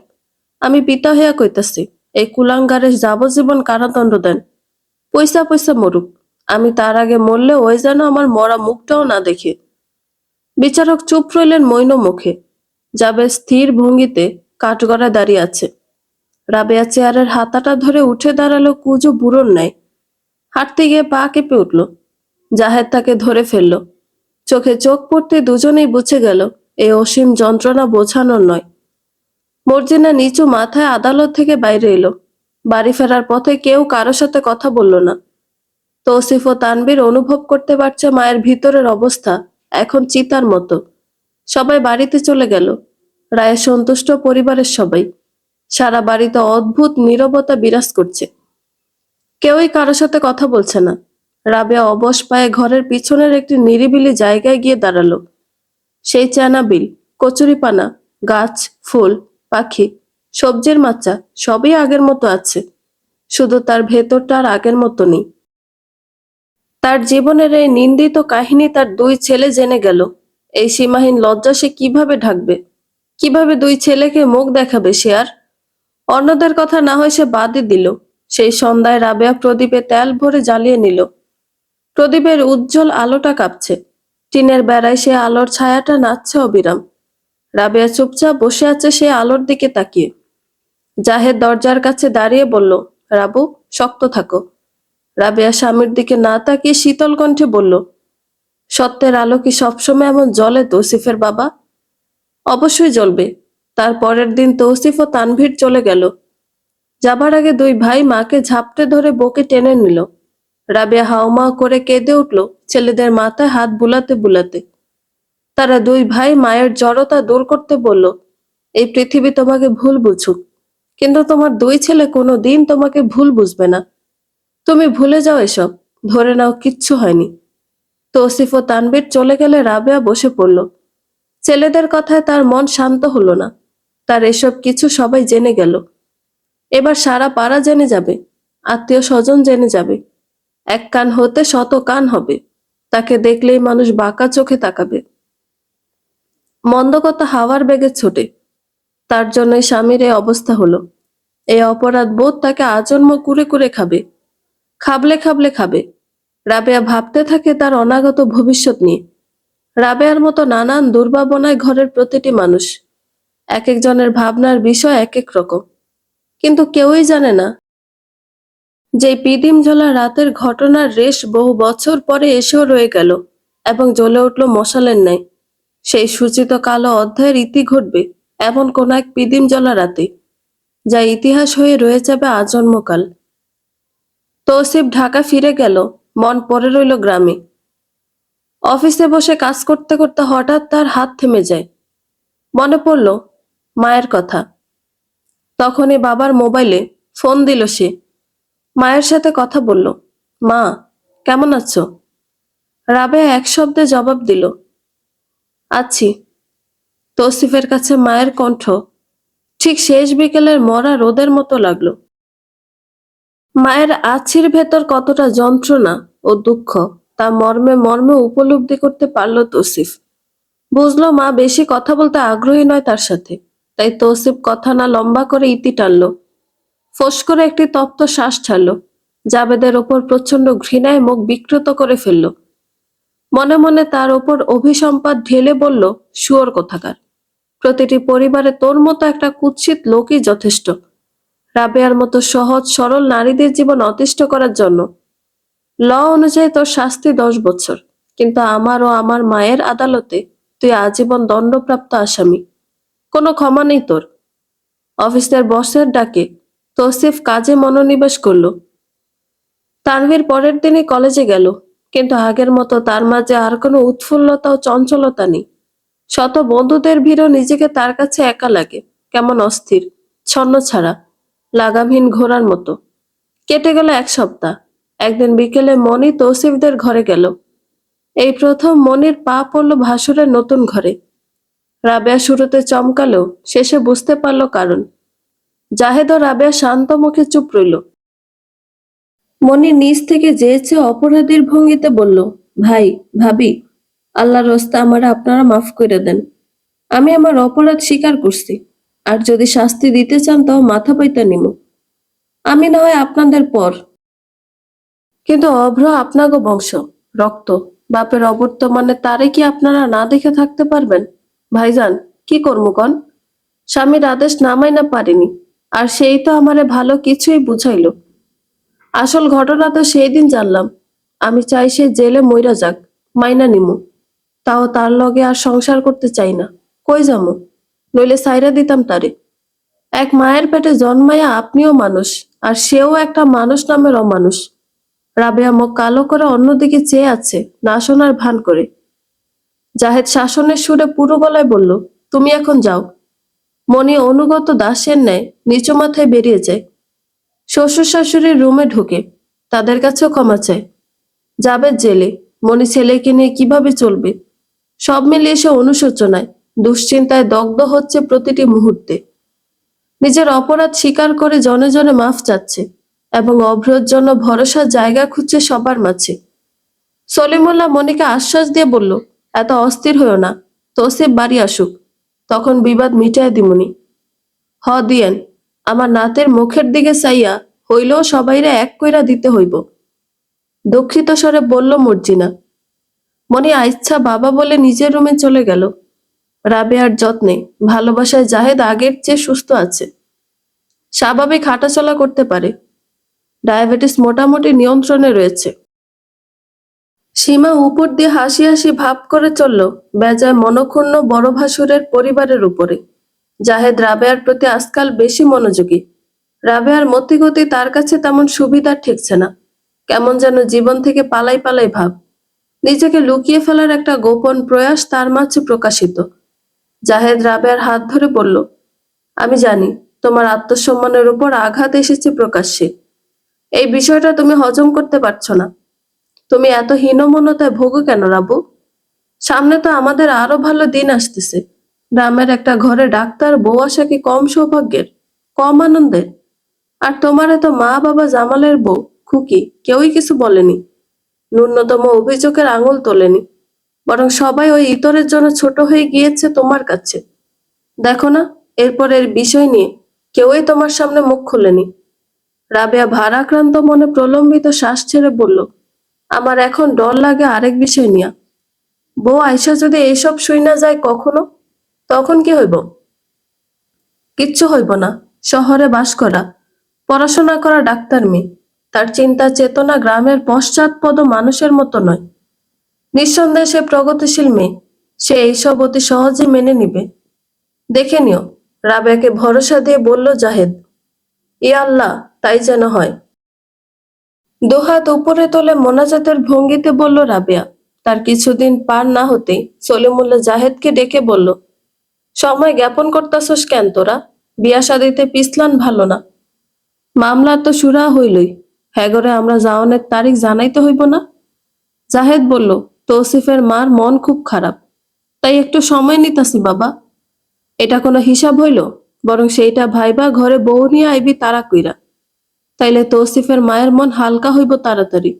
আমি পিতা হইয়া কইতাছি, এই কুলাঙ্গারের যাবজ্জীবন কারাদণ্ড দেন। পয়সা পয়সা মরুক, আমি তার আগে মরলে ওই যেন আমার মরা মুখটাও না দেখে। বিচারক চুপ রইলেন মৈন মুখে। জাবেদ স্থির ভঙ্গিতে কাঠগড়ায় দাঁড়িয়ে আছে। রাবেয়া চেয়ারের হাতাটা ধরে উঠে দাঁড়ালো কুজো বুড়োর ন্যায়। হাঁটতে গিয়ে পা কেঁপে উঠল। জাহেদ তাকে ধরে ফেলল। চোখে চোখ পড়তে দুজনেই বুঝে গেল এই অসীম যন্ত্রণা বোঝানোর নয়। মর্জিনা নিচু মাথায় আদালত থেকে বাইরে এলো। বাড়ি ফেরার পথে কেউ কারো সাথে কথা বলল না। তৌসিফ ও তানবীর অনুভব করতে পারছে মায়ের ভিতরের অবস্থা এখন চিতার মতো। সবাই বাড়িতে চলে গেল, রায়ে সন্তুষ্ট পরিবারের সবাই। সারা বাড়িতে অদ্ভুত নীরবতা বিরাজ করছে, কেউই কারো সাথে কথা বলছে না। রাবেয়া অবশ পায়ে ঘরের পিছনের একটি নিরিবিলি জায়গায় গিয়ে দাঁড়ালো। সেই চানাবিল, কচুরিপানা, গাছ, ফুল, পাখি, সবজির মাচা সবই আগের মতো আছে, শুধু তার ভেতরটা আর আগের মতো নেই। তার জীবনের এই নিন্দিত কাহিনী তার 2 ছেলে জেনে গেল। এই সীমাহীন লজ্জা সে কিভাবে ঢাকবে? কিভাবে 2 ছেলেকে মুখ দেখাবে সে আর? অন্যদের কথা না হয় সে বাদই দিল। সেই সন্ধ্যায় রাবেয়া প্রদীপে তেল ভরে জ্বালিয়ে নিল। প্রদীপের উজ্জ্বল আলোটা কাঁপছে, টিনের বেড়ায় সে আলোর ছায়াটা নাচছে অবিরাম। রাবেয়া চুপচাপ বসে আছে সে আলোর দিকে তাকিয়ে। জাহেদ দরজার কাছে দাঁড়িয়ে বলল, রাবু, শক্ত থাকো। রাবেয়া স্বামীর দিকে না তাকিয়ে শীতল কণ্ঠে বলল, সত্যের আলো কি সবসময় এমন জ্বলে তৌসিফের বাবা? অবশ্যই জ্বলবে। তার পরের দিন তৌসিফ ও তানভীর চলে গেল। যাবার আগে 2 ভাই মাকে ঝাপটে ধরে বুকে টেনে নিল। রাবেয়া হাউমাউ করে কেঁদে উঠল ছেলেদের মাথায় হাত বুলাতে বুলাতে। তারা 2 ভাই মায়ের জড়তা দূর করতে বলল, এই পৃথিবী তোমাকে ভুল বুঝুক, কিন্তু তোমার 2 ছেলে কোনো দিন তোমাকে ভুল বুঝবে না। তুমি ভুলে যাও এসব, ধরে নাও কিচ্ছু হয়নি। তৌসিফ ও তানবীর চলে গেলে রাবেয়া বসে পড়ল। ছেলেদের কথায় তার মন শান্ত হলো না। তার এসব কিছু সবাই জেনে গেল। এবার সারা পাড়া জেনে যাবে, আত্মীয় স্বজন জেনে যাবে। এক কান হতে 100 কান হবে। তাকে দেখলেই মানুষ বাঁকা চোখে তাকাবে। মন্দ কথা হাওয়ার বেগে ছোটে। তার জন্যই স্বামীর এই অবস্থা হলো। এই অপরাধ বোধ তাকে আজন্ম কুরে কুরে খাবে, খাবলে খাবলে খাবে। রাবেয়া ভাবতে থাকে তার অনাগত ভবিষ্যৎ নিয়ে। রাবেয়ার মতো নানান দুর্ভাবনায় ঘরের প্রতিটি মানুষ। এক একজনের ভাবনার বিষয় এক এক রকম, কিন্তু কেউই জানে না যে পিদিম জ্বলা রাতের ঘটনার রেশ বহু বছর পরে এসেও রয়ে গেল এবং জ্বলে উঠল মশালের ন্যায়। সেই সূচিত কালো অধ্যায়ের ইতি ঘটবে এমন কোন এক পিদিম জ্বলা রাতে, যা ইতিহাস হয়ে রয়ে যাবে আজন্মকাল। তৌসিফ ঢাকা ফিরে গেল, মন পড়ে রইল গ্রামে। অফিসে বসে কাজ করতে করতে হঠাৎ তার হাত থেমে যায়। মনে পড়ল মায়ের কথা। তখনই বাবার মোবাইলে ফোন দিল সে। মায়ের সাথে কথা বলল। মা, কেমন আছো? রাবেয়া এক শব্দে জবাব দিল, আছি। তৌসিফের কাছে মায়ের কণ্ঠ ঠিক শেষ বিকেলের মরা রোদের মতো লাগলো। মায়ের আছির ভেতর কতটা যন্ত্রণা ও দুঃখ তা মর্মে মর্মে উপলব্ধি করতে পারল তৌসিফ। বুঝলো মা বেশি কথা বলতে আগ্রহী নয় তার সাথে, তাই তৌসিফ কথা না লম্বা করে ইতি টানলো। ফোঁস করে একটি তপ্ত শ্বাস ছাড়লো। জাবেদের ওপর প্রচন্ড ঘৃণায় মুখ বিকৃত করে ফেলল। মনে মনে তার ওপর অভিসম্পাত ঢেলে বলল, শুয়োর কোথাকার। প্রতিটি পরিবারে তোর মতো একটা কুৎসিত লোকই যথেষ্ট, রাবেয়ার মতো সহজ সরল নারীদের জীবন অতিষ্ঠ করার জন্য। ল অনুযায়ী তোর শাস্তি 10 বছর, কিন্তু আমার ও আমার মায়ের আদালতে তুই আজীবন দণ্ডপ্রাপ্ত আসামি। কোনো ক্ষমা নেই তোর। অফিসের বসের ডাকে তৌসিফ কাজে মনোনিবেশ করলো। তানভীর পরের দিনই কলেজে গেল, কিন্তু আগের মতো তার মাঝে আর কোনো উৎফুল্লতা ও চঞ্চলতা নেই। শত বন্ধুদের ভিড়ও নিজেকে তার কাছে একা লাগে, কেমন অস্থির, ছন্নছাড়া, লাগামহীন ঘোড়ার মতো। কেটে গেল 1 সপ্তাহ। একদিন বিকেলে মনি তৌসিফদের ঘরে গেল। এই প্রথম মনির পা পড়ল ভাসুরের নতুন ঘরে। রাবেয়া শুরুতে চমকালেও শেষে বুঝতে পারল কারণ। জাহেদ ও রাবেয়া শান্ত মুখে চুপ রইল। মনি নিজ থেকে যেয়েছে অপরাধীর ভঙ্গিতে বলল, ভাই, ভাবি, আল্লাহর রাস্তে আমারে আপনারা মাফ করে দেন। আমি আমার অপরাধ স্বীকার করছি, আর যদি শাস্তি দিতে চান তাও মাথা পাইতা নিমু। আমি না হয় আপনাদের পর, কিন্তু অভ্র আপনাগো বংশ, রক্ত, বাপের অবর্তমানে তারে কি আপনারা না দেখে থাকতে পারবেন? ভাইজান, কি করবো কন? স্বামীর আদেশ নামাই না পারিনি, আর সেই তো আমারে ভালো কিছুই বুঝাইলো। আসল ঘটনা তো সেই দিন জানলাম। আমি চাই সে জেলে মইরা যাক, মাইনা নিমু। তাও তার লগে আর সংসার করতে চাই না। কই যামু? নইলে সাইরা দিতাম তারে। এক মায়ের পেটে জন্মায়া আপনিও মানুষ, আর সেও একটা মানুষ নামের অমানুষ। রাবেয়া মুখ কালো করে অন্যদিকে চেয়ে আছে, না শোনার ভান করে। জাহেদ শাসনের সুরে পুরো গলায় বলল, তুমি এখন যাও। মনি অনুগত দাসের ন্যায় নিচু মাথায় বেরিয়ে যায়। শ্বশুর শাশুড়ির রুমে ঢুকে তাদের কাছেও ক্ষমা চায়। যাবে জেলে, মনি ছেলেকে নিয়ে কিভাবে চলবে, সব মিলিয়ে সে অনুশোচনায়, দুশ্চিন্তায় দগ্ধ হচ্ছে প্রতিটি মুহূর্তে। নিজের অপরাধ স্বীকার করে জনে জনে মাফ চাচ্ছে, এবং অভ্রর জন্য ভরসার জায়গা খুঁজছে সবার মাঝে। সলিমুল্লাহ মনিকে আশ্বাস দিয়ে বলল, এত অস্থির হইও না, তৌসিফ বাড়ি আসুক, তখন বিবাদ মিটায় দিমুনি। হ দিয়েন, আমার নাতের মুখের দিকে চাইয়া হইলেও সবাইরে এক কইরা দিতে হইব। দুঃখিত স্বরে বলল মর্জিনা। মনি আইচ্ছা বাবা বলে নিজের রুমে চলে গেল। রাবেয়ার যত্নে, ভালোবাসায় জাহেদ আগের চেয়ে সুস্থ আছে। স্বাভাবিক হাঁটাচলা করতে পারে। ডায়াবেটিস মোটামুটি নিয়ন্ত্রণে রয়েছে। সীমা উপর দিয়ে হাসি হাসি ভাব করে চলল বেজায় মনক্ষুণ্ণ বড় ভাসুরের পরিবারের উপরে। জাহেদ রাবেয়ার প্রতি আজকাল বেশি মনোযোগী। রাবেয়ার মতিগতি তার কাছে তেমন সুবিধার ঠেকছে না। কেমন যেন জীবন থেকে পালাই পালাই ভাব। নিজেকে লুকিয়ে ফেলার একটা গোপন প্রয়াস তার মাঝে প্রকাশিত। জাহেদ রাবেয়ার হাত ধরে বলল, আমি জানি তোমার আত্মসম্মানের উপর আঘাত এসেছে প্রকাশ্যে। এই বিষয়টা তুমি হজম করতে পারছো না। তুমি এত হীনমন্যতায় ভোগো কেন রাবু? সামনে তো আমাদের আরো ভালো দিন আসতেছে। গ্রামের একটা ঘরে ডাক্তার বউ আসা কি কম সৌভাগ্যের, কম আনন্দের? আর তোমার এত মা বাবা জামালের বউ খুকি কেউই কিছু বলেনি, ন্যূনতম অভিযোগের আঙুল তোলেনি। বরং সবাই ওই ইতরের জন্য ছোট হয়ে গিয়েছে তোমার কাছে। দেখো না, এরপর এর বিষয় নিয়ে কেউই তোমার সামনে মুখ খুলেনি। রাবেয়া ভারাক্রান্ত মনে প্রলম্বিত শ্বাস ছেড়ে বলল, আমার এখন ডর লাগে আরেক বিষয় নিয়া। বউ আয়সা যদি এইসব শুই না যায় কখনো, তখন কি হইব? কিচ্ছু হইব না। শহরে বাস করা, পড়াশোনা করা ডাক্তার মেয়ে, তার চিন্তা চেতনা গ্রামের পশ্চাৎপদ মানুষের মতো নয়। নিঃসন্দেহে সে প্রগতিশীল মেয়ে, সে এইসব অতি সহজে মেনে নিবে। দেখে নিও। রাবেয়াকে ভরসা দিয়ে বলল জাহেদ। ইয়া আল্লাহ, তাই যেন হয়। দুহাত উপরে তোলে মোনাজাতের ভঙ্গিতে বলল রাবেয়া। তার কিছুদিন পার না হতেই সলিমুল্লাহ জাহেদকে ডেকে বলল, সময় জ্ঞাপন করতাছস কেন তোরা? বিয়া শাদিতে পিছলান ভালো না। মামলা তো সুরা হইলই, হ্যাগরে আমরা জাওনের তারিখ জানাইতে হইব না? জাহেদ বলল, তৌসিফের মার মন খুব খারাপ। তাই একটু সময় নিতাছি বাবা। এটা কোনো হিসাব হইল? বরং সেইটা ভাইবা ঘরে বউ নিয়ে আইবি তারা কইরা। তাইলে তৌসিফের মায়ের মন হালকা হইব তাড়াতাড়ি।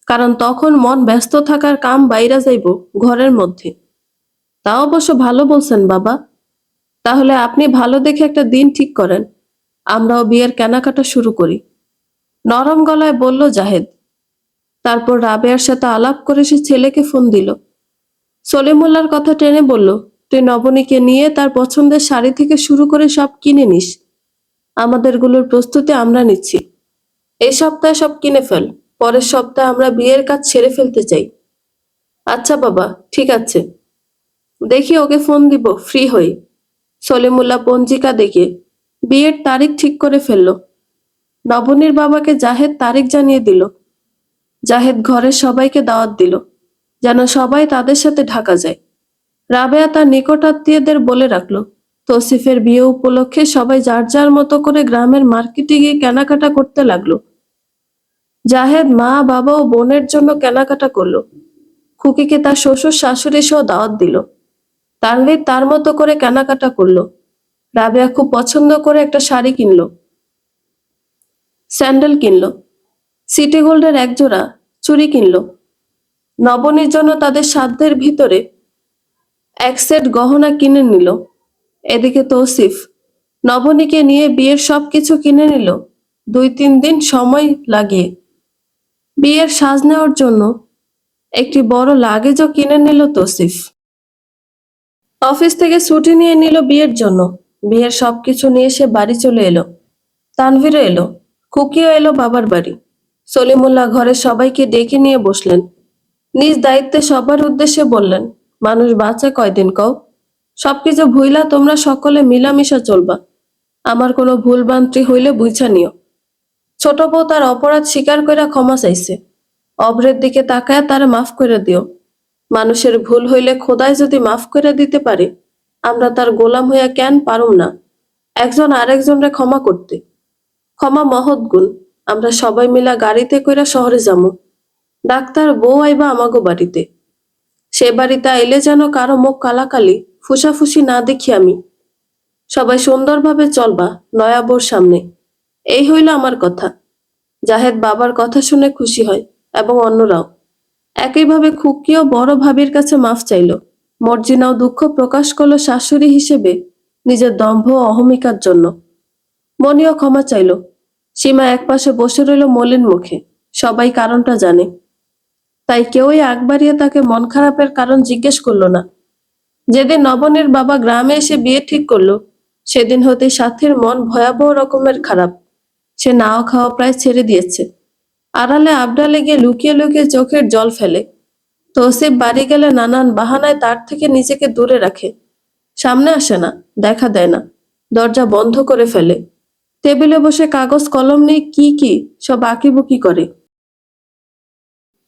কারণ তখন মন ব্যস্ত থাকার কাম বাইরা যাইব ঘরের মধ্যে। তা অবশ্য ভালো বলছেন বাবা। তাহলে আপনি ভালো দেখে একটা দিন ঠিক করেন, আমরাও বিয়ের কেনাকাটা শুরু করি। নরম গলায় বলল জাহেদ। তারপর রাবেয়ার সাথে আলাপ করে সে ছেলেকে ফোন দিল। সলিমুল্লাহর কথা টেনে বলল, তুই নবনীকে নিয়ে তার পছন্দের শাড়ি থেকে শুরু করে সব কিনে নিস। আমাদেরগুলোর প্রস্তুতি আমরা নিচ্ছি। এই সপ্তাহে সব কিনে ফেল, পরের সপ্তাহে আমরা বিয়ের কাজ ছেড়ে ফেলতে চাই। আচ্ছা বাবা, ঠিক আছে। দেখি ওকে ফোন দিব ফ্রি হই। সলিমুল্লাহ পঞ্জিকা দেখে বিয়ের তারিখ ঠিক করে ফেলল। নবনীর বাবাকে জাহেদ তারিখ জানিয়ে দিল। জাহেদ ঘরের সবাইকে দাওয়াত দিল, যেন সবাই তাদের সাথে ঢাকা যায়। রাবেয়া তার নিকটাত্মীয়দের বলে রাখলো, তৌসিফের বিয়ে উপলক্ষে সবাই যার যার মতো করে গ্রামের মার্কেটে গিয়ে কেনাকাটা করতে লাগলো। জাহেদ মা বাবা ও বোনের জন্য কেনাকাটা করলো। খুকিকে তার শ্বশুর শাশুড়ি সহ দাওয়াত দিল। তানভীর তার মতো করে কেনাকাটা করলো। রাবেয়া খুব পছন্দ করে একটা শাড়ি কিনলো, স্যান্ডেল কিনলো, সিটি গোল্ডের একজোড়া চুড়ি কিনলো। নবনীর জন্য তাদের সাধ্যের ভিতরে এক সেট গহনা কিনে নিল। এদিকে তৌসিফ নবনীকে নিয়ে বিয়ের সবকিছু কিনে নিল 2-3 দিন সময় লাগিয়ে। বিয়ের সাজ নেওয়ার জন্য একটি বড় লাগেজও কিনে নিল তৌসিফ। অফিস থেকে ছুটি নিয়ে নিল বিয়ের জন্য। বিয়ের সবকিছু নিয়ে সে বাড়ি চলে এলো। তানভীরও এলো, খুকিও এলো বাবার বাড়ি। সলিমুল্লাহ ঘরের সবাইকে ডেকে নিয়ে বসলেন। নিজ দায়িত্বে সবার উদ্দেশ্যে বললেন, মানুষ বাঁচে কয়দিন কও? সবকিছু ভুইলা তোমরা সকলে মিলামিশা চলবা। আমার কোনো ভুলভ্রান্তি হইলে বুঝা নিও। ছোট বউ তার অপরাধ স্বীকার কইরা ক্ষমা চাইছে। অভ্রের দিকে তাকায় তারা মাফ করে দিও। মানুষের ভুল হইলে খোদাই যদি মাফ করে দিতে পারে, আমরা তার গোলাম হইয়া কেন পারুম না একজন আরেকজনরে ক্ষমা করতে? ক্ষমা মহৎ গুণ। আমরা সবাই মিলা গাড়িতে কইরা শহরে যামু। ডাক্তার বউ আইবা আমাগো বাড়িতে। সে বাড়িতে আইলে যেন কারো মুখ কালাকালি ফুসাফুসি না দেখি আমি। সবাই সুন্দরভাবে চলবা নয়া বউর সামনে। এই হইল আমার কথা। জাহেদ বাবার কথা শুনে খুশি হয় এবং অন্যরাও। একইভাবে খুকিও বড় ভাবির কাছে মাফ চাইল। মর্জিনাও দুঃখ প্রকাশ করলো শাশুড়ি হিসেবে নিজের দম্ভ ও অহমিকার জন্য। মনিও ক্ষমা চাইল। সীমা একপাশে বসে রইল মলিন মুখে। সবাই কারণটা জানে, তাই কেউই আগ বাড়িয়ে তাকে মন খারাপের কারণ জিজ্ঞেস করলো না। যেদিন নবনীর বাবা গ্রামে এসে বিয়ে ঠিক করলো, সেদিন হতে সাথীর মন ভয়াবহ রকমের খারাপ। সে নাও খাওয়া প্রায় ছেড়ে দিয়েছে। আড়ালে আবডালে গিয়ে লুকিয়ে লুকিয়ে চোখের জল ফেলে। তৌসিফ বাড়ি গেলে নানান বাহানায় তার থেকে নিজেকে দূরে রাখে। সামনে আসে না, দেখা দেয় না, দরজা বন্ধ করে ফেলে। টেবিলে বসে কাগজ কলম নিয়ে কি কি সব আঁকিবুকি করে।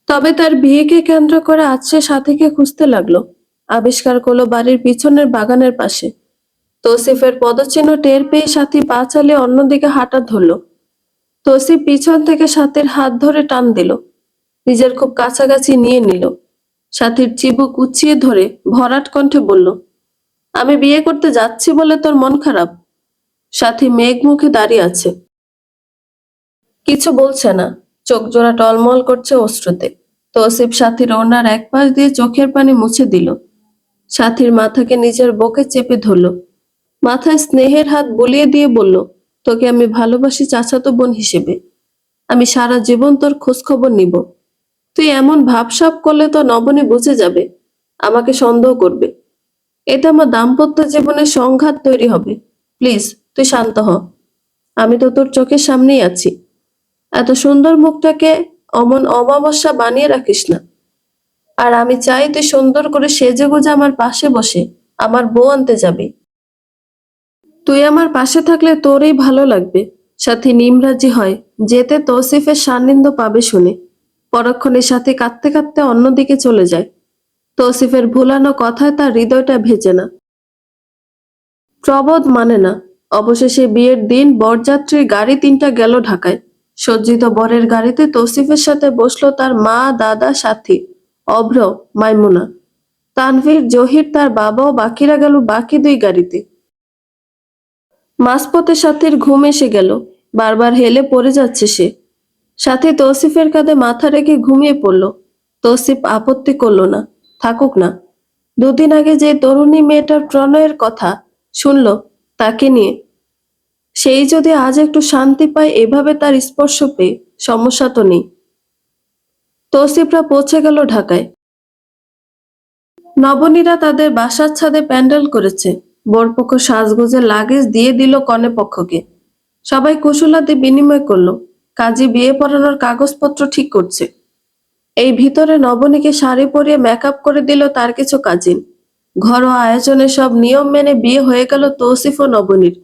তবে তার বিয়েকে কেন্দ্র করে আজ সে সাথীকে খুঁজতে লাগলো। আবিষ্কার করলো বাড়ির পিছনের বাগানের পাশে। তৌসিফের পদচিহ্ন টের পেয়ে সাথী পা চালিয়ে অন্যদিকে হাঁটা ধরলো। তৌসিফ পিছন থেকে সাথীর হাত ধরে টান দিল, নিজের খুব কাছাকাছি নিয়ে নিল। সাথীর চিবুক উঁচিয়ে ধরে ভরাট কণ্ঠে বলল, আমি বিয়ে করতে যাচ্ছি বলে তোর মন খারাপ? সাথী মেঘ মুখে দাঁড়িয়ে আছে, কিছু বলছে না, চোখ জোড়া টলমল করছে অশ্রুতে। তৌসিফ সাথীর ওড়নার এক পাশ দিয়ে চোখের পানি মুছে দিল। সাথীর মাথাকে নিজের বুকে চেপে ধরল, মাথায় স্নেহের হাত বুলিয়ে দিয়ে বলল, তোকে আমি ভালোবাসি চাচাতো বোন হিসেবে। আমি সারা জীবন তোর খোঁজ খবর নিব। তুই এমন ভাবসাব করলে তো নবনী বুঝে যাবে, আমাকে সন্দেহ করবে। এতে আমার দাম্পত্য জীবনে সংঘাত তৈরি হবে। প্লিজ তুই শান্ত হ। আমি তো তোর চোখের সামনেই আছি। এত সুন্দর মুখটাকে অমন অমাবস্যা বানিয়ে রাখিস না। আর আমি চাই তুই সুন্দর করে সেজে গুজে আমার পাশে বসে আমার বউ আনতে যাবি। তুই আমার পাশে থাকলে তোরই ভালো লাগবে। সাথী নিমরাজি হয় যেতে তৌসিফের সান্নিধ্য পাবে শুনে। পরক্ষণে সাথী কাঁদতে কাঁদতে অন্যদিকে চলে যায়। তৌসিফের ভুলানো কথায় তার হৃদয়টা ভেজে না, প্রবোধ মানে না। অবশেষে বিয়ের দিন বরযাত্রীর গাড়ি 3টা গেল ঢাকায়। সজ্জিত বরের গাড়িতে তৌসিফের সাথে বসলো তার মা, দাদা, সাথী, অভ্র, মাইমুনা। তানভীর, জহির, তার বাবা ও বাকিরা গেল বাকি দুই গাড়িতে। মাঝপথে সাথীর ঘুম এসে গেল। বারবার হেলে পড়ে যাচ্ছে সে। সাথী তৌসিফের কাঁধে মাথা রেখে ঘুমিয়ে পড়ল। তৌসিফ আপত্তি করল না, থাকুক না। দুদিন আগে যে তরুণী মেয়েটার প্রণয়ের কথা শুনল, তাকে নিয়ে সেই যদি আজ একটু শান্তি পায় এভাবে তার স্পর্শ পেয়ে, সমস্যা তো নেই। তৌসিফরা পৌঁছে গেল ঢাকায়। নবনীরা তাদের বাসার ছাদে প্যান্ডেল করেছে। বরপক্ষ সাজগোজের লাগেজ দিয়ে দিল কনে পক্ষকে। সবাই কুশলাদি বিনিময় করলো। কাজী বিয়ে পড়ানোর কাগজপত্র ঠিক করছে। এই ভিতরে নবনীকে শাড়ি পরিয়ে মেকআপ করে দিল তার কিছু কাজিন। ঘরোয়া আয়োজনে সব নিয়ম মেনে বিয়ে হয়ে গেল তৌসিফ ও নবনীর।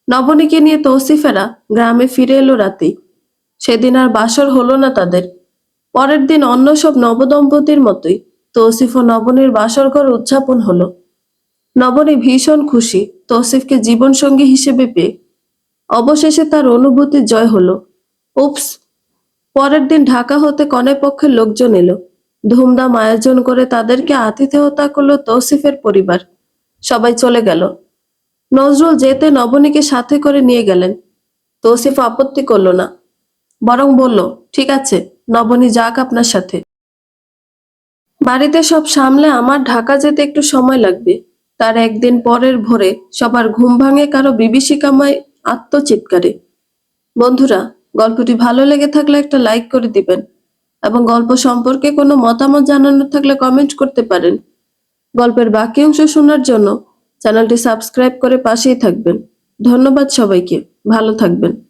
নবনীকে নিয়ে তৌসিফেরা গ্রামে ফিরে এলো রাতেই। সেদিন আর বাসর হলো না তাদের। পরের দিন অন্য সব নবদম্পতির মতোই তৌসিফ ও নবনীর বাসর ঘর উদযাপন হলো। নবনী ভীষণ খুশি তৌসিফকে জীবনসঙ্গী হিসেবে পেয়ে। অবশেষে তার অনুভূতির জয় হলো। উপস! পরের দিন ঢাকা হতে কনে পক্ষের লোকজন এলো। ধুমধাম আয়োজন করে তাদেরকে আতিথেয়তা করলো তৌসিফের পরিবার। সবাই চলে গেল। নজরুল যেতে নবনীকে সাথে করে নিয়ে গেলেন। তৌসিফ আপত্তি করল না, বরং বলল, ঠিক আছে, নবনী যাক আপনার সাথে। বাড়িতে সব সামলে আমার ঢাকা যেতে একটু সময় লাগবে। তার একদিন পরের ভোরে সবার ঘুম ভাঙে কারো বিভীষিকাময় আত্মচিৎকারে। বন্ধুরা, গল্পটি ভালো লেগে থাকলে একটা লাইক করে দিবেন এবং গল্প সম্পর্কে কোনো মতামত জানানোর থাকলে কমেন্ট করতে পারেন। গল্পের বাকি অংশ শোনার জন্য চ্যানেলটি সাবস্ক্রাইব করে পাশেই থাকবেন। ধন্যবাদ সবাইকে। ভালো থাকবেন।